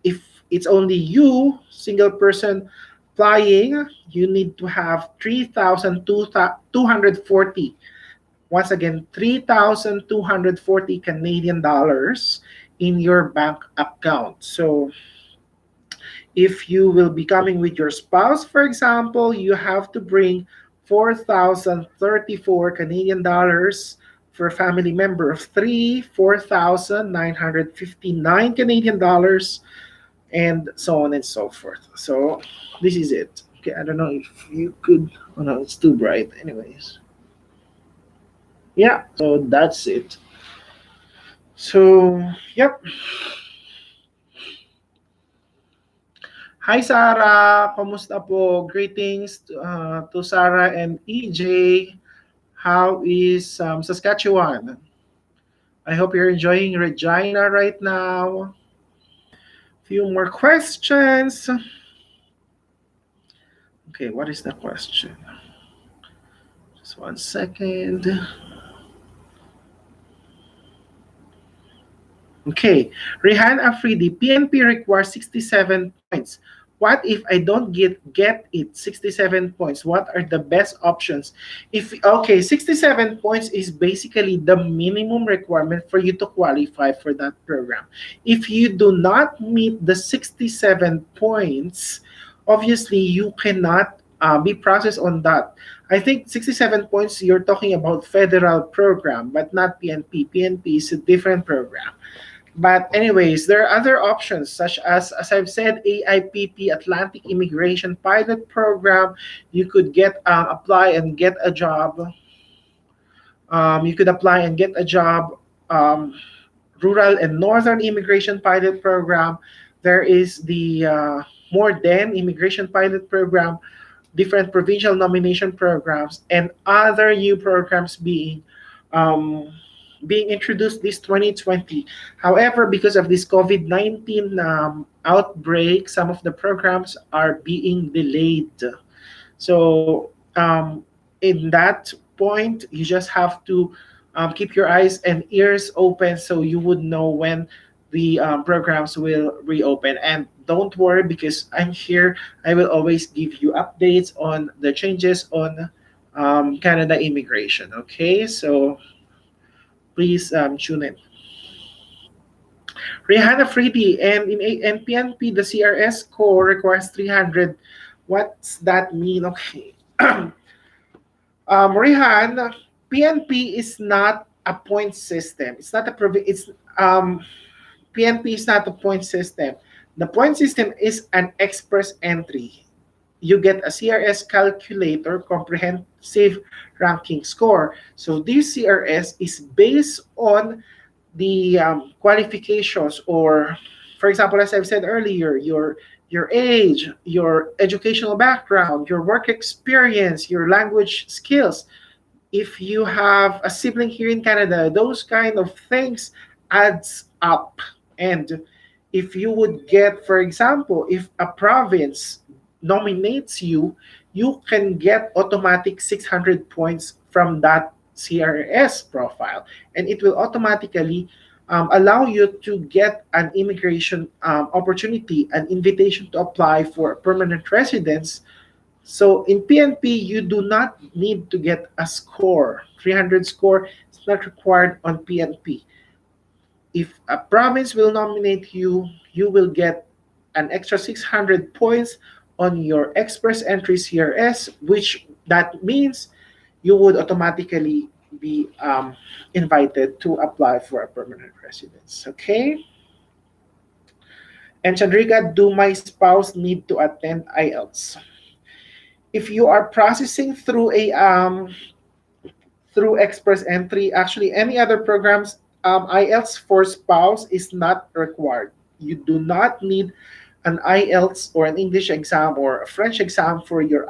if it's only you, single person applying, you need to have 3,240. Once again, 3,240 Canadian dollars in your bank account. So if you will be coming with your spouse, for example, you have to bring 4,034 Canadian dollars. For a family member of three, 4,959 Canadian dollars, and so on and so forth. So this is it. Okay, I don't know if you could. Oh no, it's too bright. Anyways, yeah. So that's it. So yep. Hi Sarah, kumusta po? Greetings to Sarah and EJ. How is Saskatchewan? I hope you're enjoying Regina right now. Few more questions. Okay, what is the question? Just 1 second. Okay, Rehan Afridi, PNP requires 67 points. What if I don't get it 67 points? What are the best options? If okay, 67 points is basically the minimum requirement for you to qualify for that program. If you do not meet the 67 points, obviously you cannot be processed on that. I think 67 points you're talking about federal program, but not PNP. PNP is a different program. But anyways, there are other options such as I've said, AIPP Atlantic Immigration Pilot Program. You could get apply and get a job. You could apply and get a job. Rural and Northern Immigration Pilot Program. There is the More Than Immigration Pilot Program, different provincial nomination programs, and other new programs being introduced this 2020. However, because of this COVID-19 outbreak, some of the programs are being delayed. So in that point, you just have to keep your eyes and ears open so you would know when the programs will reopen. And don't worry because I'm here. I will always give you updates on the changes on Canada immigration. Okay, so please tune in. Rihanna Freedy, and in PNP, the CRS score requires 300. What's that mean? Okay. Rihan, PNP is not a point system. It's not a it's PNP is not a point system. The point system is an express entry. You get a CRS calculator, comprehensive ranking score. So this CRS is based on the qualifications, or for example, as I've said earlier, your age, your educational background, your work experience, your language skills. If you have a sibling here in Canada, those kind of things adds up. And if you would get, for example, if a province nominates you, you can get automatic 600 points from that CRS profile, and it will automatically allow you to get an immigration opportunity, an invitation to apply for permanent residence. So in PNP, you do not need to get a score. 300 score is not required on PNP. If a province will nominate you, you will get an extra 600 points on your express entry CRS, which that means you would automatically be invited to apply for a permanent residence. Okay? And Chandrika, do my spouse need to attend IELTS? If you are processing through a through express entry, actually any other programs, IELTS for spouse is not required. You do not need an IELTS or an English exam or a French exam for your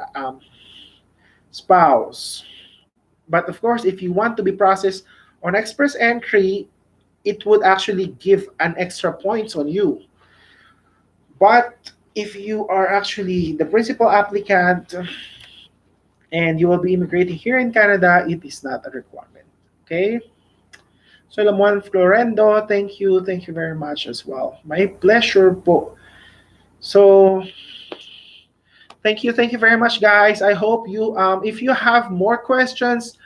spouse. But of course, if you want to be processed on express entry, it would actually give an extra points on you. But if you are actually the principal applicant and you will be immigrating here in Canada, it is not a requirement. Okay? Solomon Florendo, thank you very much as well. My pleasure po. So thank you very much, guys. I hope you, if you have more questions,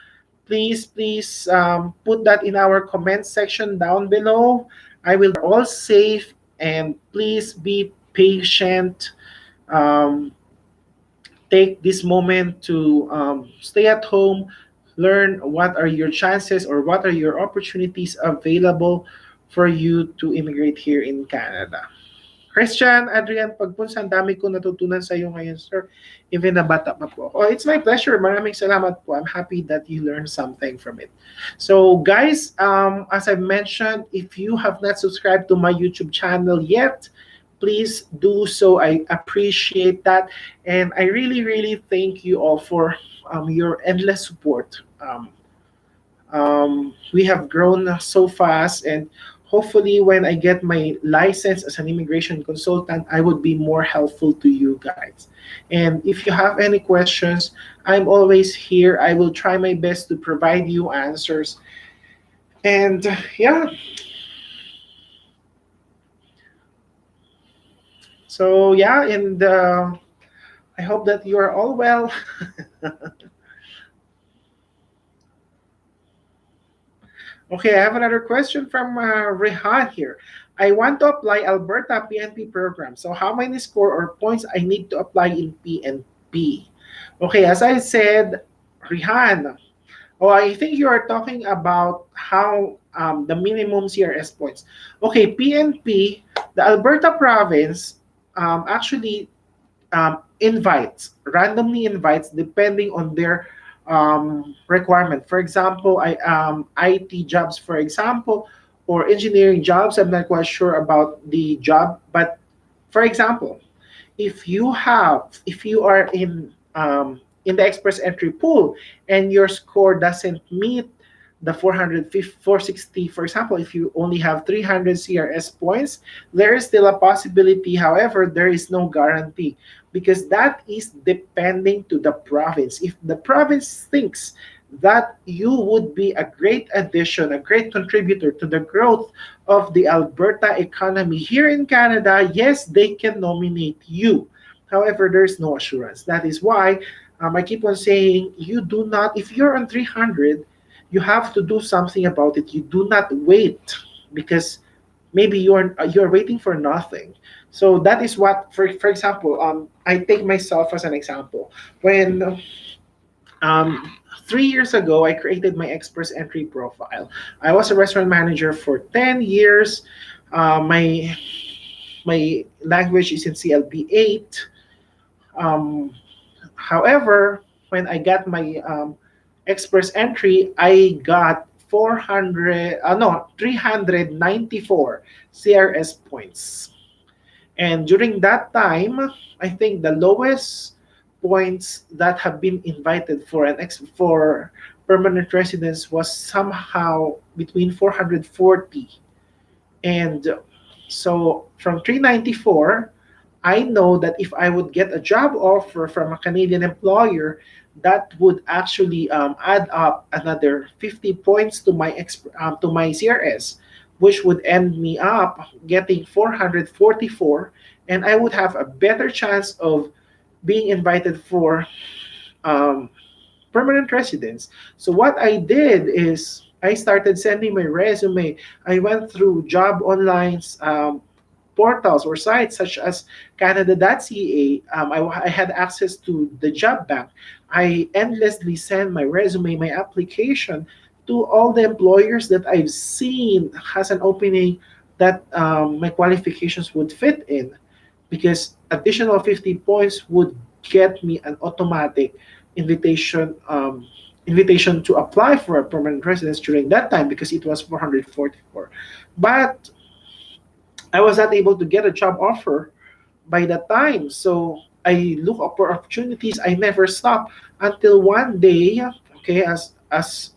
please put that in our comment section down below. I will all safe, and please be patient. Um, Take this moment to stay at home, learn what are your chances or what are your opportunities available for you to immigrate here in Canada. Christian, Adrian, Pagpunsa, ang dami ko natutunan sa iyo ngayon, sir. Even na bata pa po. Oh, it's my pleasure. Maraming salamat po. I'm happy that you learned something from it. So, guys, as I mentioned, if you have not subscribed to my YouTube channel yet, please do so. I appreciate that. And I really thank you all for your endless support. We have grown so fast, and hopefully when I get my license as an immigration consultant, I would be more helpful to you guys. And if you have any questions, I'm always here. I will try my best to provide you answers. And yeah, so yeah, and I hope that you are all well. Okay, I have another question from Rehan here. I want to apply Alberta PNP program. So how many score or points I need to apply in PNP? Okay, as I said, Rehan, oh, I think you are talking about how the minimum CRS points. Okay, PNP, the Alberta province actually randomly invites depending on their requirement. For example, IT jobs, for example, or engineering jobs. I'm not quite sure about the job, but for example, if you are in the express entry pool and your score doesn't meet the 450, 460, for example, if you only have 300 CRS points, there is still a possibility. However, there is no guarantee because that is depending to the province. If the province thinks that you would be a great addition, a great contributor to the growth of the Alberta economy here in Canada, yes, they can nominate you. However, there's no assurance. That is why I keep on saying you do not, if you're on 300, you have to do something about it. You do not wait because maybe you're waiting for nothing. So that is what, for example, I take myself as an example. When um, 3 years ago, I created my express entry profile. I was a restaurant manager for 10 years. My language is in CLB 8. Um, However, when I got my express entry, I got 394 CRS points. And during that time, I think the lowest points that have been invited for for permanent residence was somehow between 440. And so from 394, I know that if I would get a job offer from a Canadian employer, that would actually add up another 50 points to to my CRS, which would end me up getting 444, and I would have a better chance of being invited for um, permanent residence. So what I did is I started sending my resume. I went through job online's portals or sites such as Canada.ca. I had access to the job bank. I endlessly sent my resume, my application to all the employers that I've seen has an opening that my qualifications would fit in, because additional 50 points would get me an automatic invitation invitation to apply for a permanent residence during that time, because it was 444. But I was not able to get a job offer by that time. So I look up for opportunities. I never stop until one day, okay, as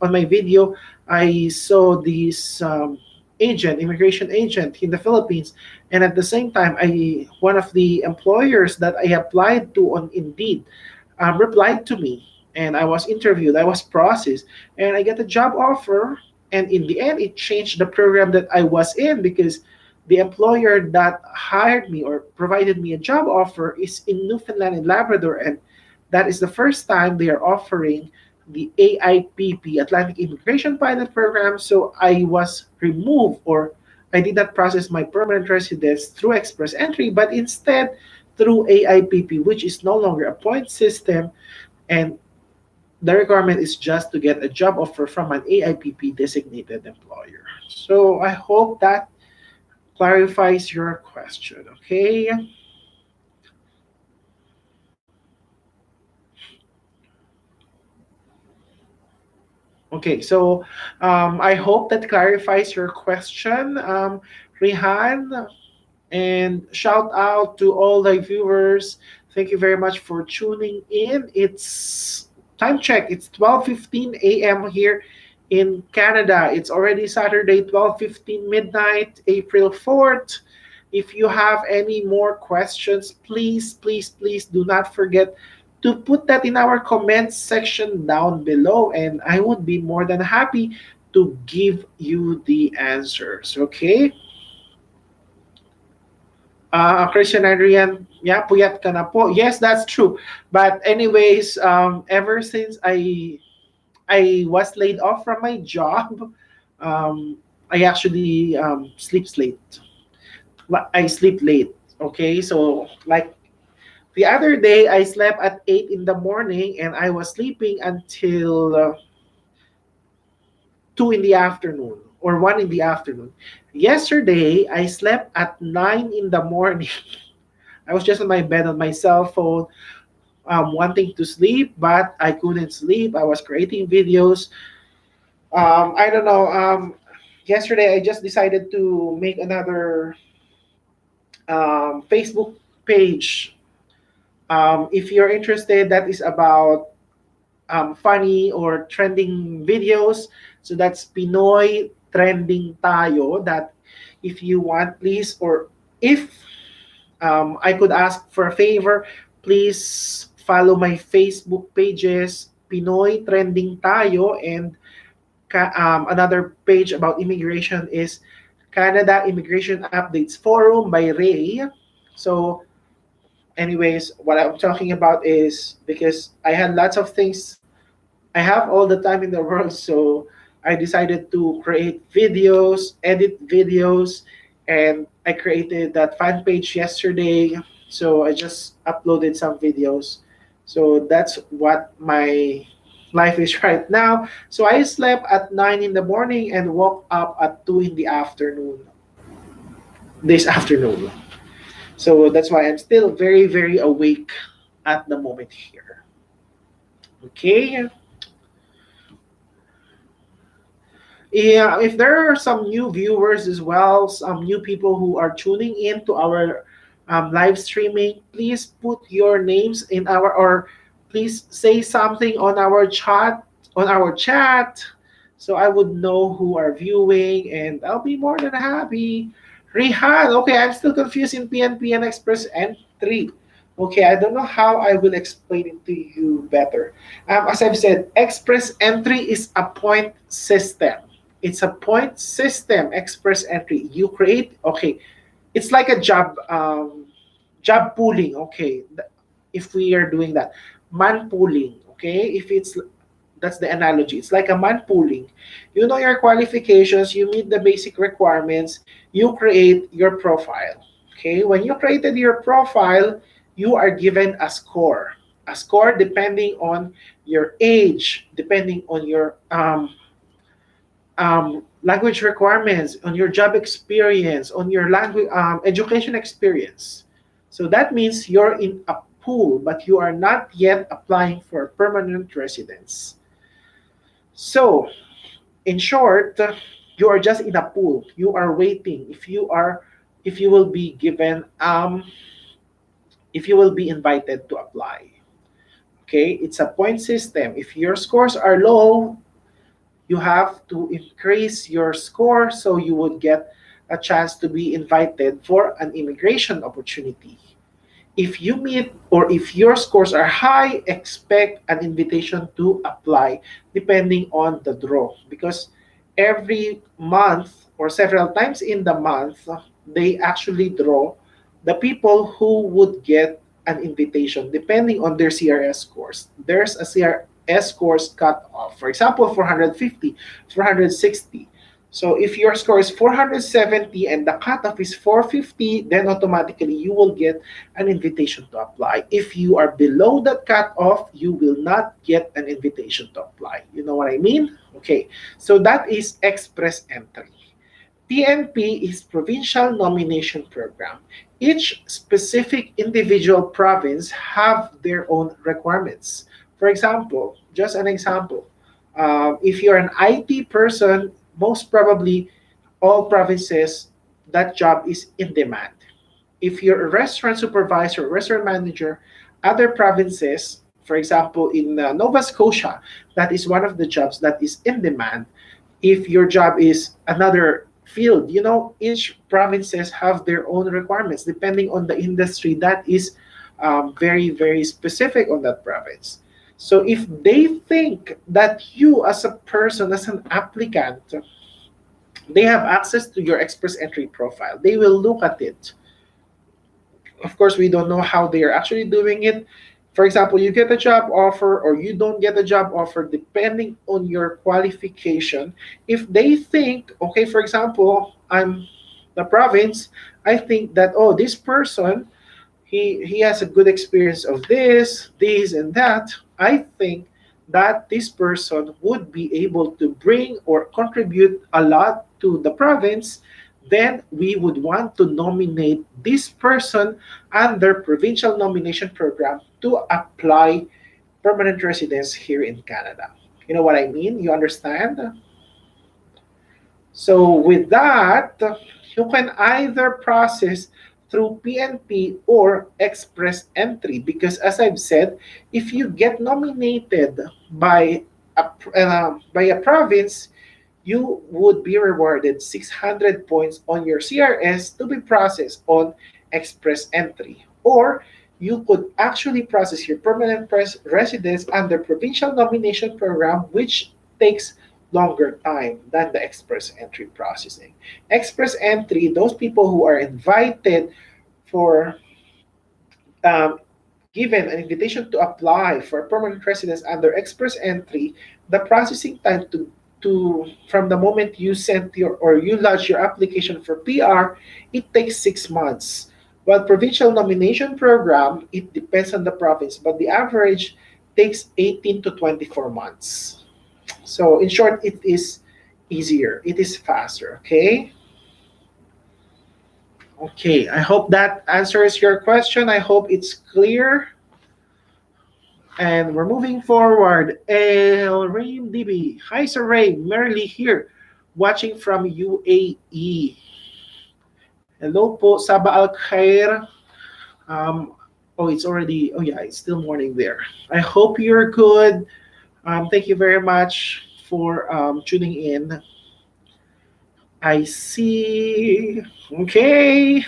on my video, I saw this immigration agent in the Philippines, and at the same time, I one of the employers that I applied to on Indeed replied to me, and I was interviewed. I was processed, and I get a job offer. And in the end, it changed the program that I was in, because the employer that hired me or provided me a job offer is in Newfoundland and Labrador, and that is the first time they are offering the AIPP, Atlantic Immigration Pilot Program. So I was removed, or I did not process my permanent residence through express entry, but instead through AIPP, which is no longer a point system, and the requirement is just to get a job offer from an AIPP designated employer. So I hope that clarifies your question. Okay. Okay. So I hope that clarifies your question, Rihan. And shout out to all the viewers. Thank you very much for tuning in. It's time check. It's 12:15 a.m. here in Canada. It's already Saturday, 12:15 midnight, April 4th. If you have any more questions, please, please, please do not forget to put that in our comments section down below, and I would be more than happy to give you the answers. Okay? Christian Adrian, yeah, puyat ka na po. Yes, that's true. But anyways, ever since I was laid off from my job, I actually sleeps late. I sleep late. Okay, so like the other day, I slept at 8 in the morning, and I was sleeping until 2 in the afternoon or 1 in the afternoon. Yesterday, I slept at 9 in the morning. I was just on my bed on my cell phone, wanting to sleep, but I couldn't sleep. I was creating videos. I don't know. Yesterday, I just decided to make another Facebook page. If you're interested, that is about funny or trending videos. So that's Pinoy Trending Tayo. That if you want, please, or if I could ask for a favor, please follow my Facebook pages, Pinoy Trending Tayo, and another page about immigration is Canada Immigration Updates Forum by Ray. So, anyways, what I'm talking about is because I had lots of things, I have all the time in the world, so I decided to create videos, edit videos, and I created that fan page yesterday. So I just uploaded some videos. So that's what my life is right now. So I slept at 9 in the morning and woke up at 2 in the afternoon this afternoon. So that's why I'm still very, very awake at the moment here. Okay. Yeah, if there are some new viewers as well, some new people who are tuning in to our live streaming, please put your names in our, or please say something on our chat, so I would know who are viewing, and I'll be more than happy. Rihan, okay, I'm still confused in PNP and Express N3. Okay, I don't know how I will explain it to you better. As I've said, Express Entry is a point system. It's a point system, express entry. You create, okay, it's like a job pooling, okay. If we are doing that, man pooling, okay. If it's That's the analogy. It's like a man pooling. You know your qualifications, you meet the basic requirements, you create your profile. Okay, when you created your profile, you are given a score. A score depending on your age, depending on your language requirements, on your job experience, on your language education experience. So that means you're in a pool, but you are not yet applying for permanent residence. So, in short, you are just in a pool. You are waiting if you will be given if you will be invited to apply. Okay, it's a point system. If your scores are low, you have to increase your score so you would get a chance to be invited for an immigration opportunity. If you meet or if your scores are high, expect an invitation to apply depending on the draw, because every month or several times in the month they actually draw the people who would get an invitation depending on their CRS scores. There's a CRS scores cut off. For example, 450, 460. So if your score is 470 and the cutoff is 450, then automatically you will get an invitation to apply. If you are below that cutoff, you will not get an invitation to apply. You know what I mean? Okay, so that is express entry. PNP is Provincial Nomination Program. Each specific individual province have their own requirements. For example, just an example, if you're an IT person, most probably all provinces, that job is in demand. If you're a restaurant supervisor, restaurant manager, other provinces, for example, in Nova Scotia, that is one of the jobs that is in demand. If your job is another field, each provinces have their own requirements depending on the industry that is very, very specific on that province. So if they think that you as a person, as an applicant, they have access to your express entry profile, they will look at it. Of course, we don't know how they are actually doing it. For example, you get a job offer or you don't get a job offer depending on your qualification. If they think, okay, for example, I'm the province, I think that, oh, this person, he has a good experience of this and that. I think that this person would be able to bring or contribute a lot to the province. Then we would want to nominate this person under provincial nomination program to apply permanent residence here in Canada. You know what I mean? You understand? So with that, you can either process through PNP or express entry, because as I've said, if you get nominated by a province, you would be rewarded 600 points on your CRS to be processed on express entry. Or you could actually process your permanent residence under provincial nomination program, which takes longer time than the express entry processing. Express entry, those people who are invited for um, given an invitation to apply for permanent residence under express entry, the processing time to from the moment you sent your or you lodge your application for PR, it takes 6 months. While provincial nomination program, it depends on the province, but the average takes 18 to 24 months. So in short, it is easier. It is faster. Okay. Okay. I hope that answers your question. I hope it's clear. And we're moving forward. El Rain DB. Hi, Sir Ray. Merrily here, watching from UAE. Hello po, Saba Al Khair. Um, it's already, yeah, it's still morning there. I hope you're good. Thank you very much for tuning in. I see. Okay.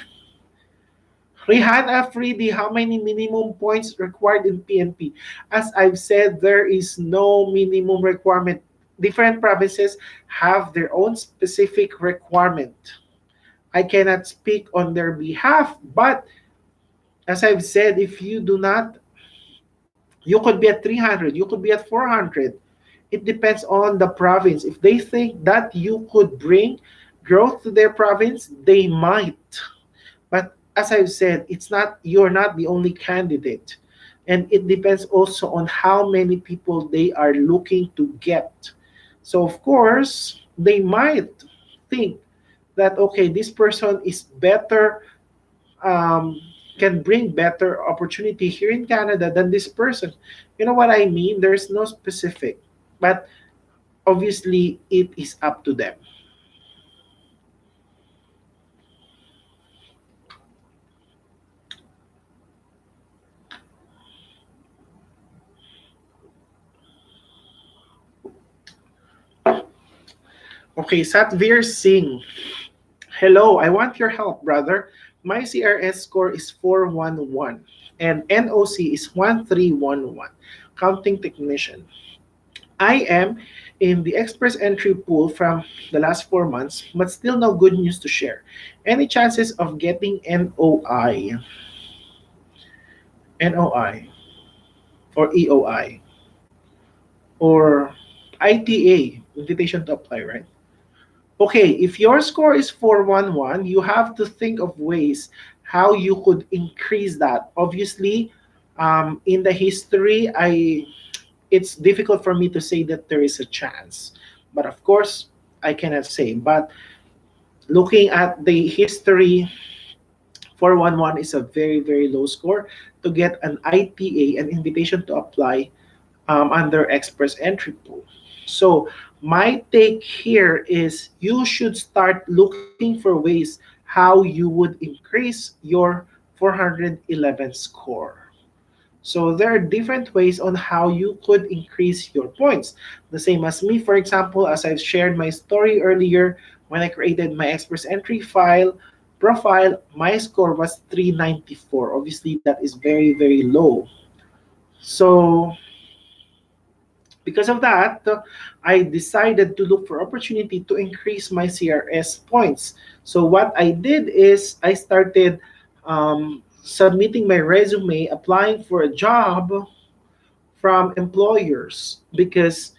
Rihan Afridi, how many minimum points required in PNP? As I've said, there is no minimum requirement. Different provinces have their own specific requirement. I cannot speak on their behalf, but as I've said, if you do not, you could be at 300, you could be at 400. It depends on the province. If they think that you could bring growth to their province, they might. But as I've said, it's not you're not the only candidate. And it depends also on how many people they are looking to get. So of course, they might think that okay, this person is better, um, can bring better opportunity here in Canada than this person. You know what I mean? There's no specific, but obviously it is up to them. Okay, Satvir Singh. Hello, I want your help, brother. My CRS score is 411 and NOC is 1311. Counting technician. I am in the express entry pool from the last 4 months, but still no good news to share. Any chances of getting NOI, or EOI, or ITA, invitation to apply, right? Okay, if your score is 411, you have to think of ways how you could increase that. Obviously, in the history, it's difficult for me to say that there is a chance. But of course, I cannot say. But looking at the history, 411 is a very, very low score to get an ITA, an invitation to apply under Express Entry Pool. So my take here is you should start looking for ways how you would increase your 411 score. So there are different ways on how you could increase your points. The same as me, for example, as I've shared my story earlier, when I created my Express Entry file profile, my score was 394. Obviously, that is very, very low. So because of that, I decided to look for opportunity to increase my CRS points. So what I did is I started submitting my resume, applying for a job from employers because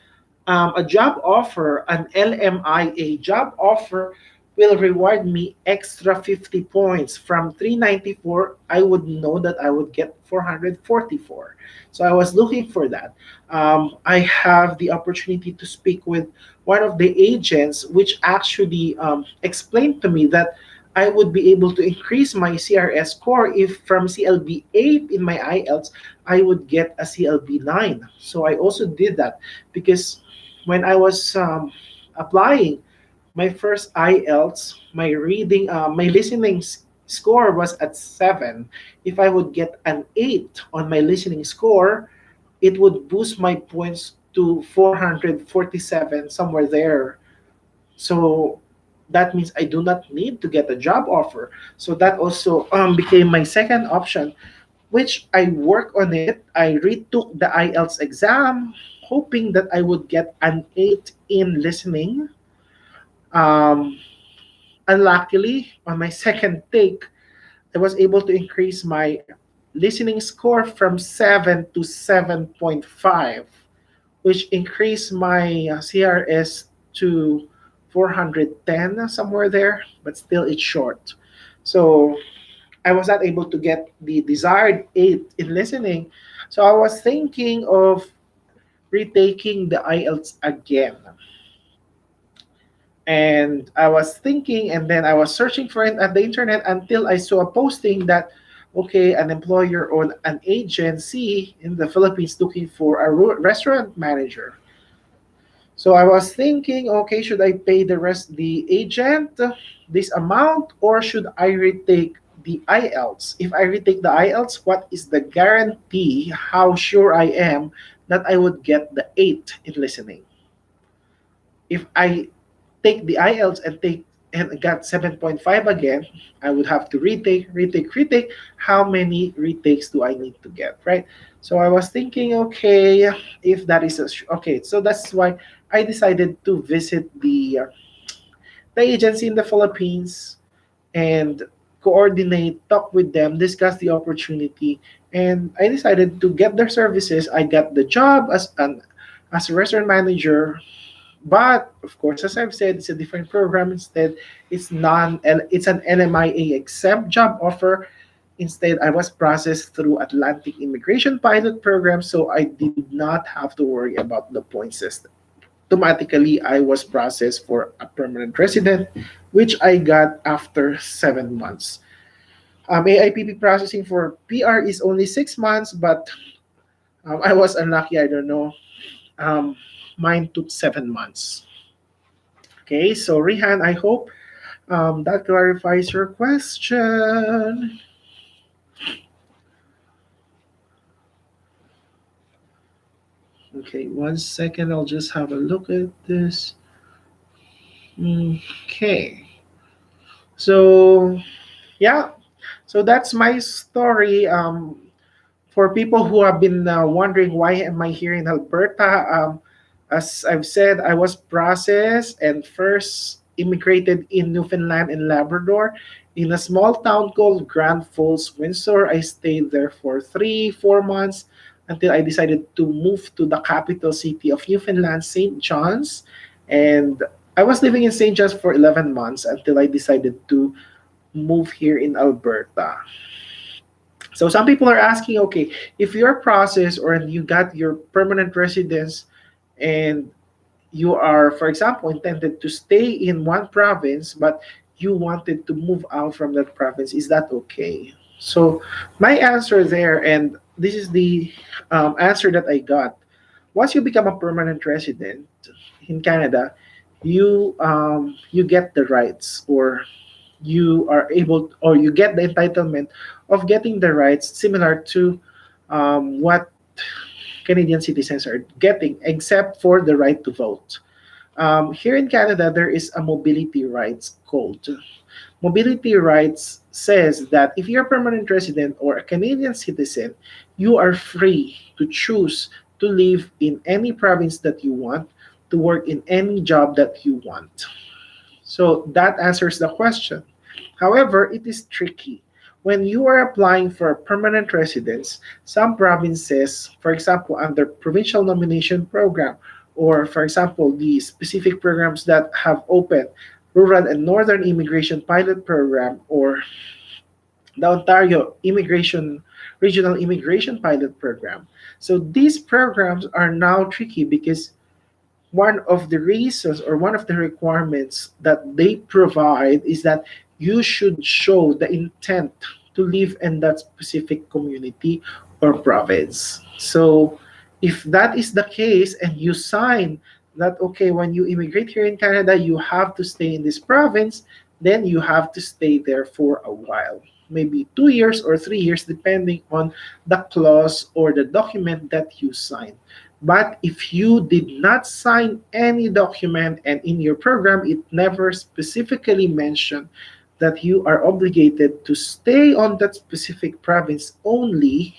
a job offer, an LMIA job offer, will reward me extra 50 points. From 394, I would know that I would get 444. So I was looking for that. I have the opportunity to speak with one of the agents, which actually explained to me that I would be able to increase my CRS score if from CLB 8 in my IELTS, I would get a CLB 9. So I also did that because when I was applying my first IELTS, my listening score was at 7. If I would get an 8 on my listening score, it would boost my points to 447, somewhere there. So that means I do not need to get a job offer. So that also became my second option, which I work on it. I retook the IELTS exam, hoping that I would get an 8 in listening. Um, Unluckily, on my second take, I was able to increase my listening score from 7 to 7.5, which increased my CRS to 410, somewhere there, but still it's short. So I was not able to get the desired 8 in listening. So I was thinking of retaking the IELTS again. And I was thinking, and then I was searching for it at the internet until I saw a posting that, okay, an employer or an agency in the Philippines looking for a restaurant manager. So I was thinking, okay, should I pay the agent this amount, or should I retake the IELTS? If I retake the IELTS, what is the guarantee? How sure I am that I would get the 8 in listening? If I take the IELTS and take and got 7.5 again, I would have to retake. How many retakes do I need to get, right? So I was thinking, okay, if that is okay, so that's why I decided to visit the agency in the Philippines and coordinate, talk with them, discuss the opportunity, and I decided to get their services. I got the job as a restaurant manager, but of course, as I've said, it's a different program. Instead, it's an NMIA exempt job offer. Instead, I was processed through Atlantic Immigration Pilot Program, so I did not have to worry about the point system. Automatically, I was processed for a permanent resident, which I got after 7 months. AIPP processing for PR is only 6 months, but I was unlucky. I don't know. Um, Mine took 7 months. Okay, so Rihan, I hope that clarifies your question. Okay, 1 second. I'll just have a look at this. Okay, so yeah, so that's my story. For people who have been wondering why am I here in Alberta, as I've said, I was processed and first immigrated in Newfoundland and Labrador in a small town called Grand Falls, Windsor. I stayed there for 3, 4 months until I decided to move to the capital city of Newfoundland, St. John's. And I was living in St. John's for 11 months until I decided to move here in Alberta. So some people are asking, okay, if you're processed or you got your permanent residence and you are, for example, intended to stay in one province, but you wanted to move out from that province, is that okay? So my answer there, and this is the answer that I got. Once you become a permanent resident in Canada, you get the rights, or you are able, or you get the entitlement of getting the rights similar to what Canadian citizens are getting, except for the right to vote. Here in Canada, there is a mobility rights code. Mobility rights says that if you're a permanent resident or a Canadian citizen, you are free to choose to live in any province that you want, to work in any job that you want. So that answers the question. However, it is tricky. When you are applying for a permanent residence, some provinces, for example, under provincial nomination program, or for example, the specific programs that have opened, rural and northern immigration pilot program, or the Ontario Immigration Regional Immigration Pilot Program. So these programs are now tricky because one of the reasons or one of the requirements that they provide is that you should show the intent to live in that specific community or province. So if that is the case and you sign that, okay, when you immigrate here in Canada, you have to stay in this province, then you have to stay there for a while, maybe 2 years or 3 years, depending on the clause or the document that you sign. But if you did not sign any document and in your program it never specifically mentioned that you are obligated to stay on that specific province only,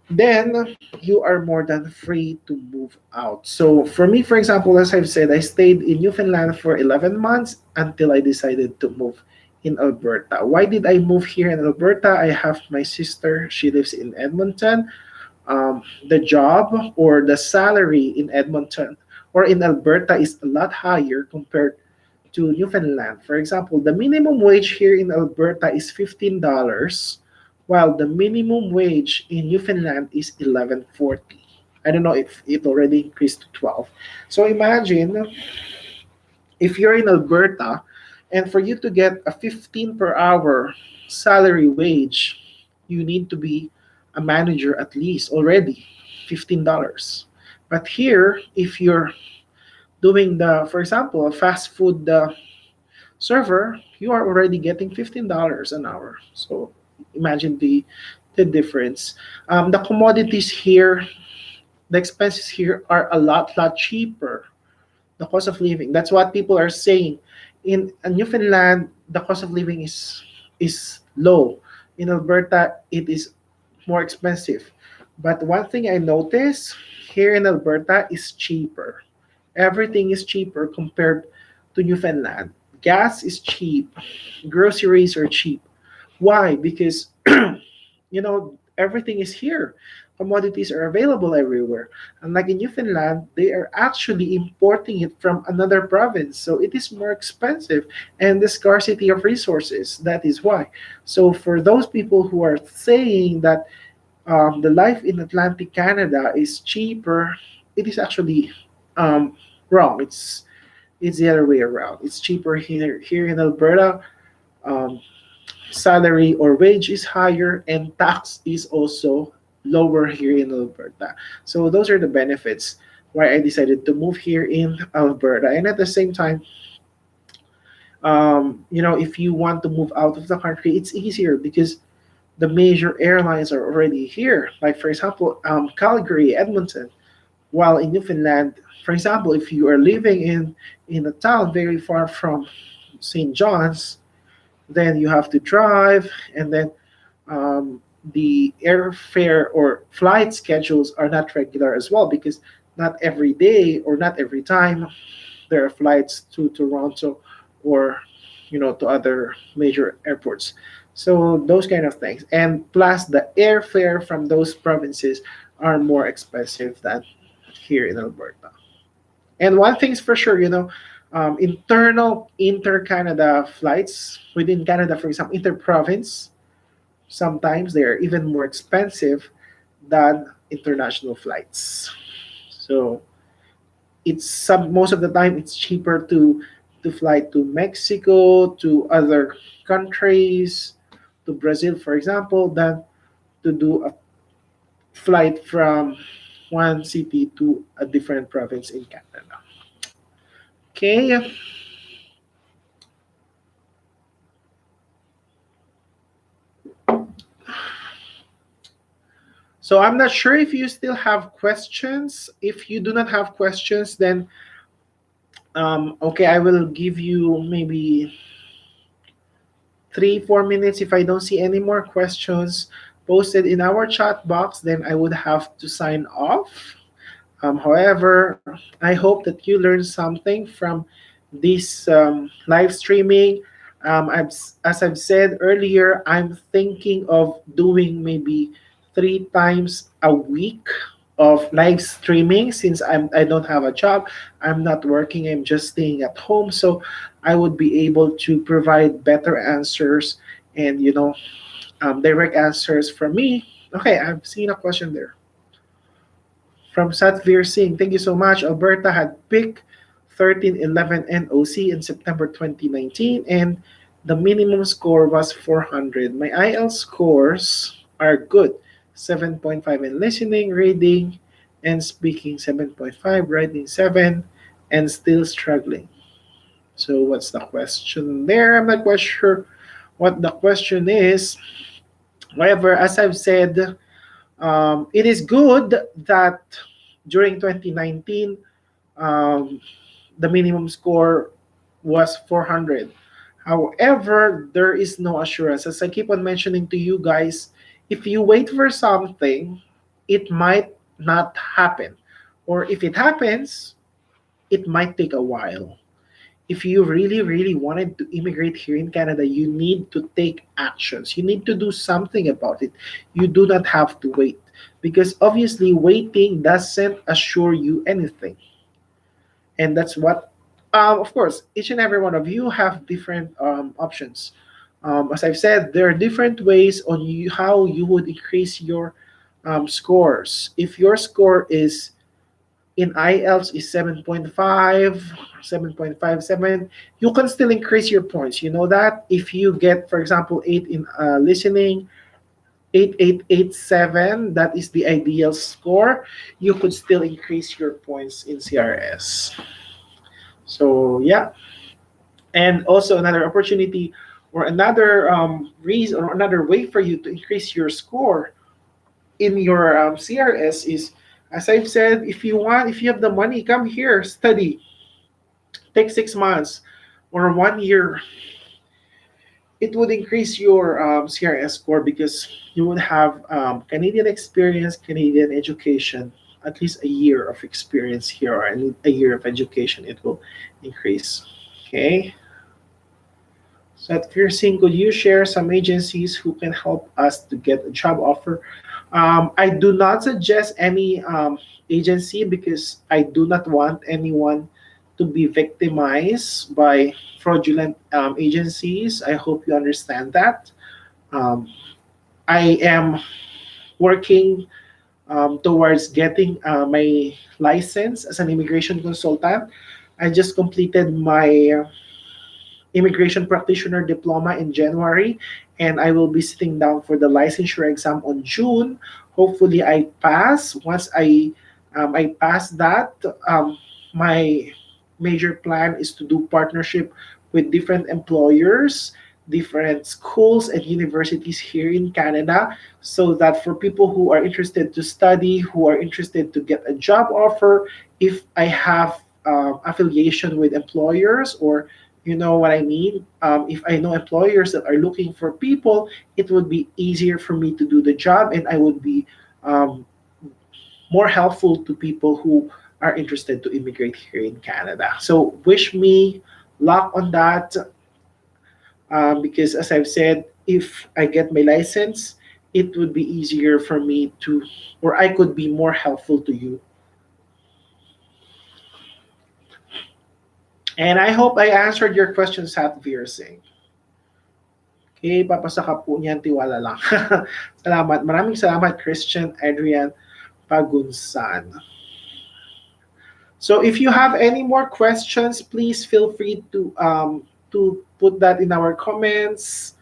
then you are more than free to move out. So for me, for example, as I've said, I stayed in Newfoundland for 11 months until I decided to move in Alberta. Why did I move here in Alberta? I have my sister, she lives in Edmonton. The job or the salary in Edmonton or in Alberta is a lot higher compared to Newfoundland. For example, the minimum wage here in Alberta is $15, while the minimum wage in Newfoundland is 11.40. I don't know if it already increased to 12. So imagine if you're in Alberta and for you to get a 15 per hour salary wage, you need to be a manager at least already $15. But here, if you're doing the, for example, a fast food server, you are already getting $15 an hour. So imagine the difference. The commodities here, the expenses here are a lot cheaper. The cost of living. That's what people are saying. In Newfoundland, the cost of living is low. In Alberta, it is more expensive. But one thing I noticed here in Alberta is cheaper. Everything is cheaper compared to Newfoundland. Gas is cheap. Groceries are cheap. Why? Because everything is here. Commodities are available everywhere. Unlike in Newfoundland, they are actually importing it from another province. So it is more expensive and the scarcity of resources. That is why. So for those people who are saying that the life in Atlantic Canada is cheaper, it is actually wrong. It's the other way around. It's cheaper here in Alberta. Um, Salary or wage is higher and tax is also lower here in Alberta. So those are the benefits why I decided to move here in Alberta. And at the same time, if you want to move out of the country, it's easier because the major airlines are already here. Like for example, Calgary, Edmonton. While in Newfoundland, for example, if you are living in a town very far from St. John's, then you have to drive, and then the airfare or flight schedules are not regular as well because not every day or not every time there are flights to Toronto or to other major airports. So those kind of things, and plus the airfare from those provinces are more expensive than here in Alberta. And one thing's for sure, internal inter-Canada flights within Canada, for example, inter-province, sometimes they are even more expensive than international flights. So it's most of the time it's cheaper to fly to Mexico, to other countries, to Brazil, for example, than to do a flight from one city to a different province in Canada. Okay. So I'm not sure if you still have questions. If you do not have questions, then okay, I will give you maybe 3-4 minutes. If I don't see any more questions posted in our chat box, then I would have to sign off. However, I hope that you learned something from this live streaming. As I've said earlier, I'm thinking of doing maybe 3 times a week of live streaming since I don't have a job. I'm not working. I'm just staying at home, so I would be able to provide better answers and direct answers from me. Okay, I've seen a question there from Satvir Singh. Thank you so much. Alberta had picked 1311 NOC in September 2019, and the minimum score was 400. My IELTS scores are good. 7.5 in listening, reading, and speaking, 7.5, writing 7, and still struggling. So what's the question there? I'm not quite sure what the question is. However, as I've said, it is good that during 2019, um, the minimum score was 400. However, there is no assurance. As I keep on mentioning to you guys, if you wait for something, it might not happen. Or if it happens, it might take a while. If you really wanted to immigrate here in Canada, you need to take actions. You need to do something about it. You do not have to wait because obviously waiting doesn't assure you anything. And that's what, of course, each and every one of you have different options. As I've said, there are different ways on how you would increase your scores. If your score is in IELTS is 7.5, 7.57, you can still increase your points. You know that? If you get, for example, 8 in listening, 8887, that is the ideal score, you could still increase your points in CRS. So, yeah. And also another opportunity or another reason or another way for you to increase your score in your CRS is, as I've said, if you want, if you have the money, come here, study, take 6 months or 1 year. It would increase your CRS score because you would have Canadian experience, Canadian education, at least a year of experience here or a year of education. It will increase. Okay. So at Pearson, could you share some agencies who can help us to get a job offer? I do not suggest any agency because I do not want anyone to be victimized by fraudulent agencies. I hope you understand that. Um, I am working towards getting my license as an immigration consultant. I just completed my immigration practitioner diploma in January, and I will be sitting down for the licensure exam on June. Hopefully, I pass. Once I pass that, my major plan is to do partnership with different employers, different schools and universities here in Canada, so that for people who are interested to study, who are interested to get a job offer, if I have affiliation with employers or you know what I mean? If I know employers that are looking for people, it would be easier for me to do the job and I would be um, more helpful to people who are interested to immigrate here in Canada. So, wish me luck on that because, as I've said, if I get my license, it would be easier for me to, or I could be more helpful to you. And I hope I answered your questions, Satvir Singh. Okay, papasa ka po niyan, tiwala lang. Salamat. Maraming salamat, Christian Adrian Pagunsan. So if you have any more questions, please feel free to put that in our comments.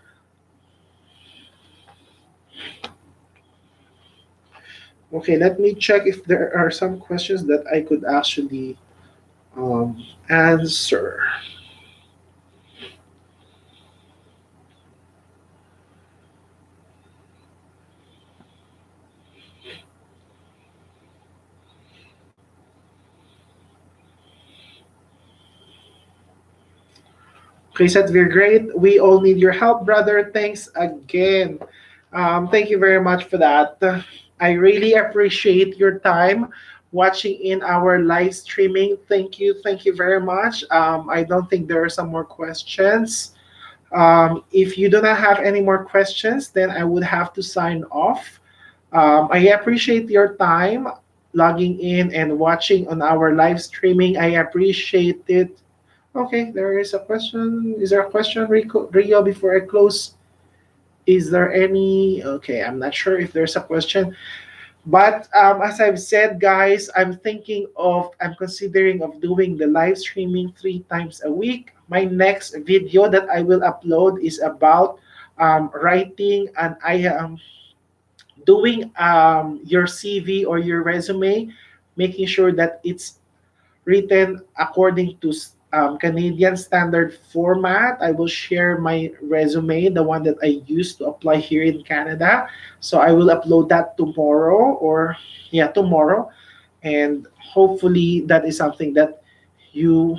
Okay, let me check if there are some questions that I could actually answer. Okay, Satvir, great. We all need your help, brother. Thanks again. Thank you very much for that. I really appreciate your time watching in our live streaming. Thank you very much. I don't think there are some more questions. If you do not have any more questions, then I would have to sign off. I appreciate your time logging in and watching on our live streaming. I appreciate it. Okay, there is a question. Is there a question, Rio, before I close? Is there any? Okay, I'm not sure if there's a question. But as I've said, guys, I'm considering of doing the live streaming 3 times a week. My next video that I will upload is about writing and I am doing your CV or your resume, making sure that it's written according to Canadian standard format. I will share my resume, the one that I used to apply here in Canada. So I will upload that tomorrow or yeah, tomorrow. And hopefully that is something that you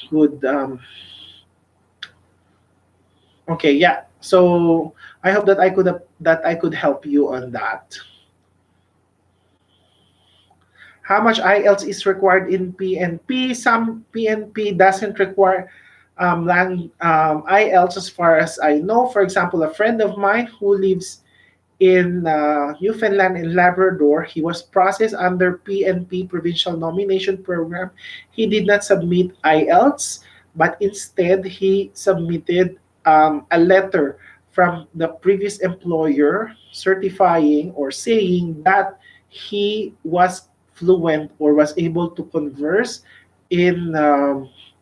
would okay, yeah. So I hope that I could help you on that. How much IELTS is required in PNP? Some PNP doesn't require IELTS as far as I know. For example, a friend of mine who lives in Newfoundland and Labrador. He was processed under PNP Provincial Nomination Program. He did not submit IELTS, but instead he submitted a letter from the previous employer certifying or saying that he was fluent or was able to converse in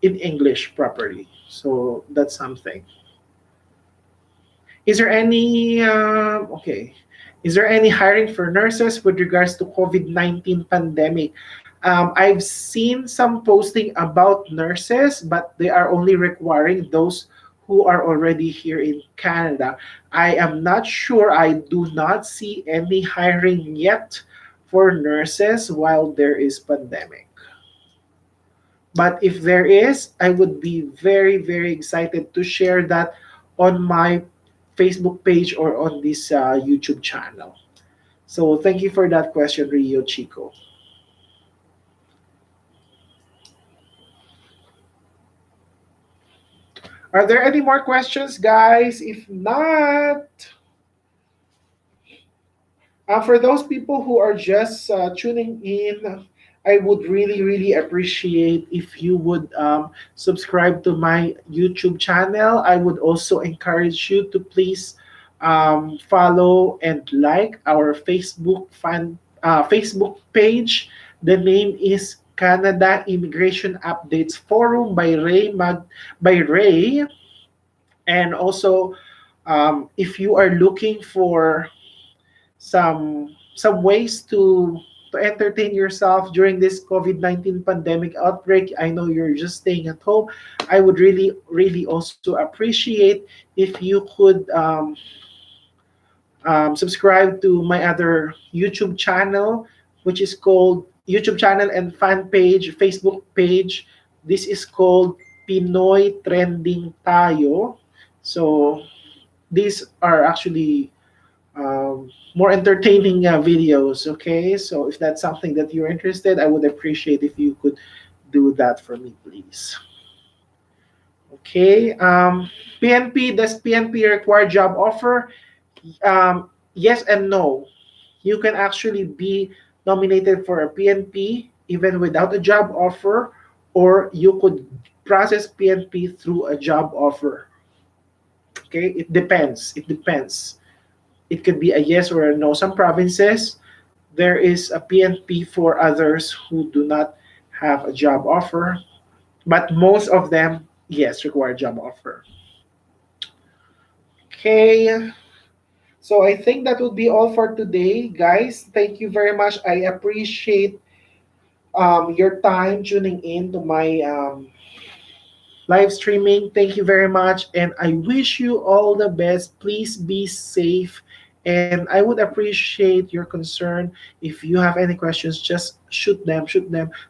English properly. So that's something. Is there any okay? Is there any hiring for nurses with regards to COVID-19 pandemic? I've seen some posting about nurses, but they are only requiring those who are already here in Canada. I am not sure. I do not see any hiring yet for nurses while there is pandemic. But if there is, I would be very, very excited to share that on my Facebook page or on this YouTube channel. So thank you for that question, Rio Chico. Are there any more questions, guys? If not, for those people who are just tuning in, I would really, really appreciate if you would subscribe to my YouTube channel. I would also encourage you to please follow and like our Facebook page. The name is Canada Immigration Updates Forum by Ray. And also, if you are looking for some ways to entertain yourself during this COVID-19 pandemic outbreak. I know you're just staying at home. I would really, really also appreciate if you could subscribe to my other YouTube channel, which is called YouTube channel and fan page, Facebook page. This is called Pinoy Trending Tayo. So these are actually more entertaining videos. Okay, so if that's something that you're interested, I would appreciate if you could do that for me, please. Okay, PNP, does PNP require job offer? Yes and no. You can actually be nominated for a PNP even without a job offer, or you could process PNP through a job offer. Okay, it depends. It depends. It could be a yes or a no. Some provinces, there is a PNP for others who do not have a job offer, but most of them, yes, require job offer. Okay, so I think that would be all for today, guys. Thank you very much. I appreciate your time tuning in to my live streaming. Thank you very much. And I wish you all the best. Please be safe. And I would appreciate your concern. If you have any questions, just shoot them,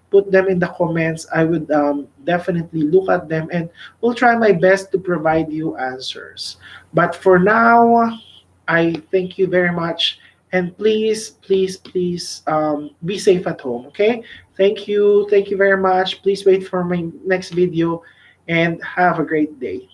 put them in the comments. I would definitely look at them and will try my best to provide you answers. But for now, I thank you very much. And please, please, please be safe at home, okay? Thank you. Thank you very much. Please wait for my next video and have a great day.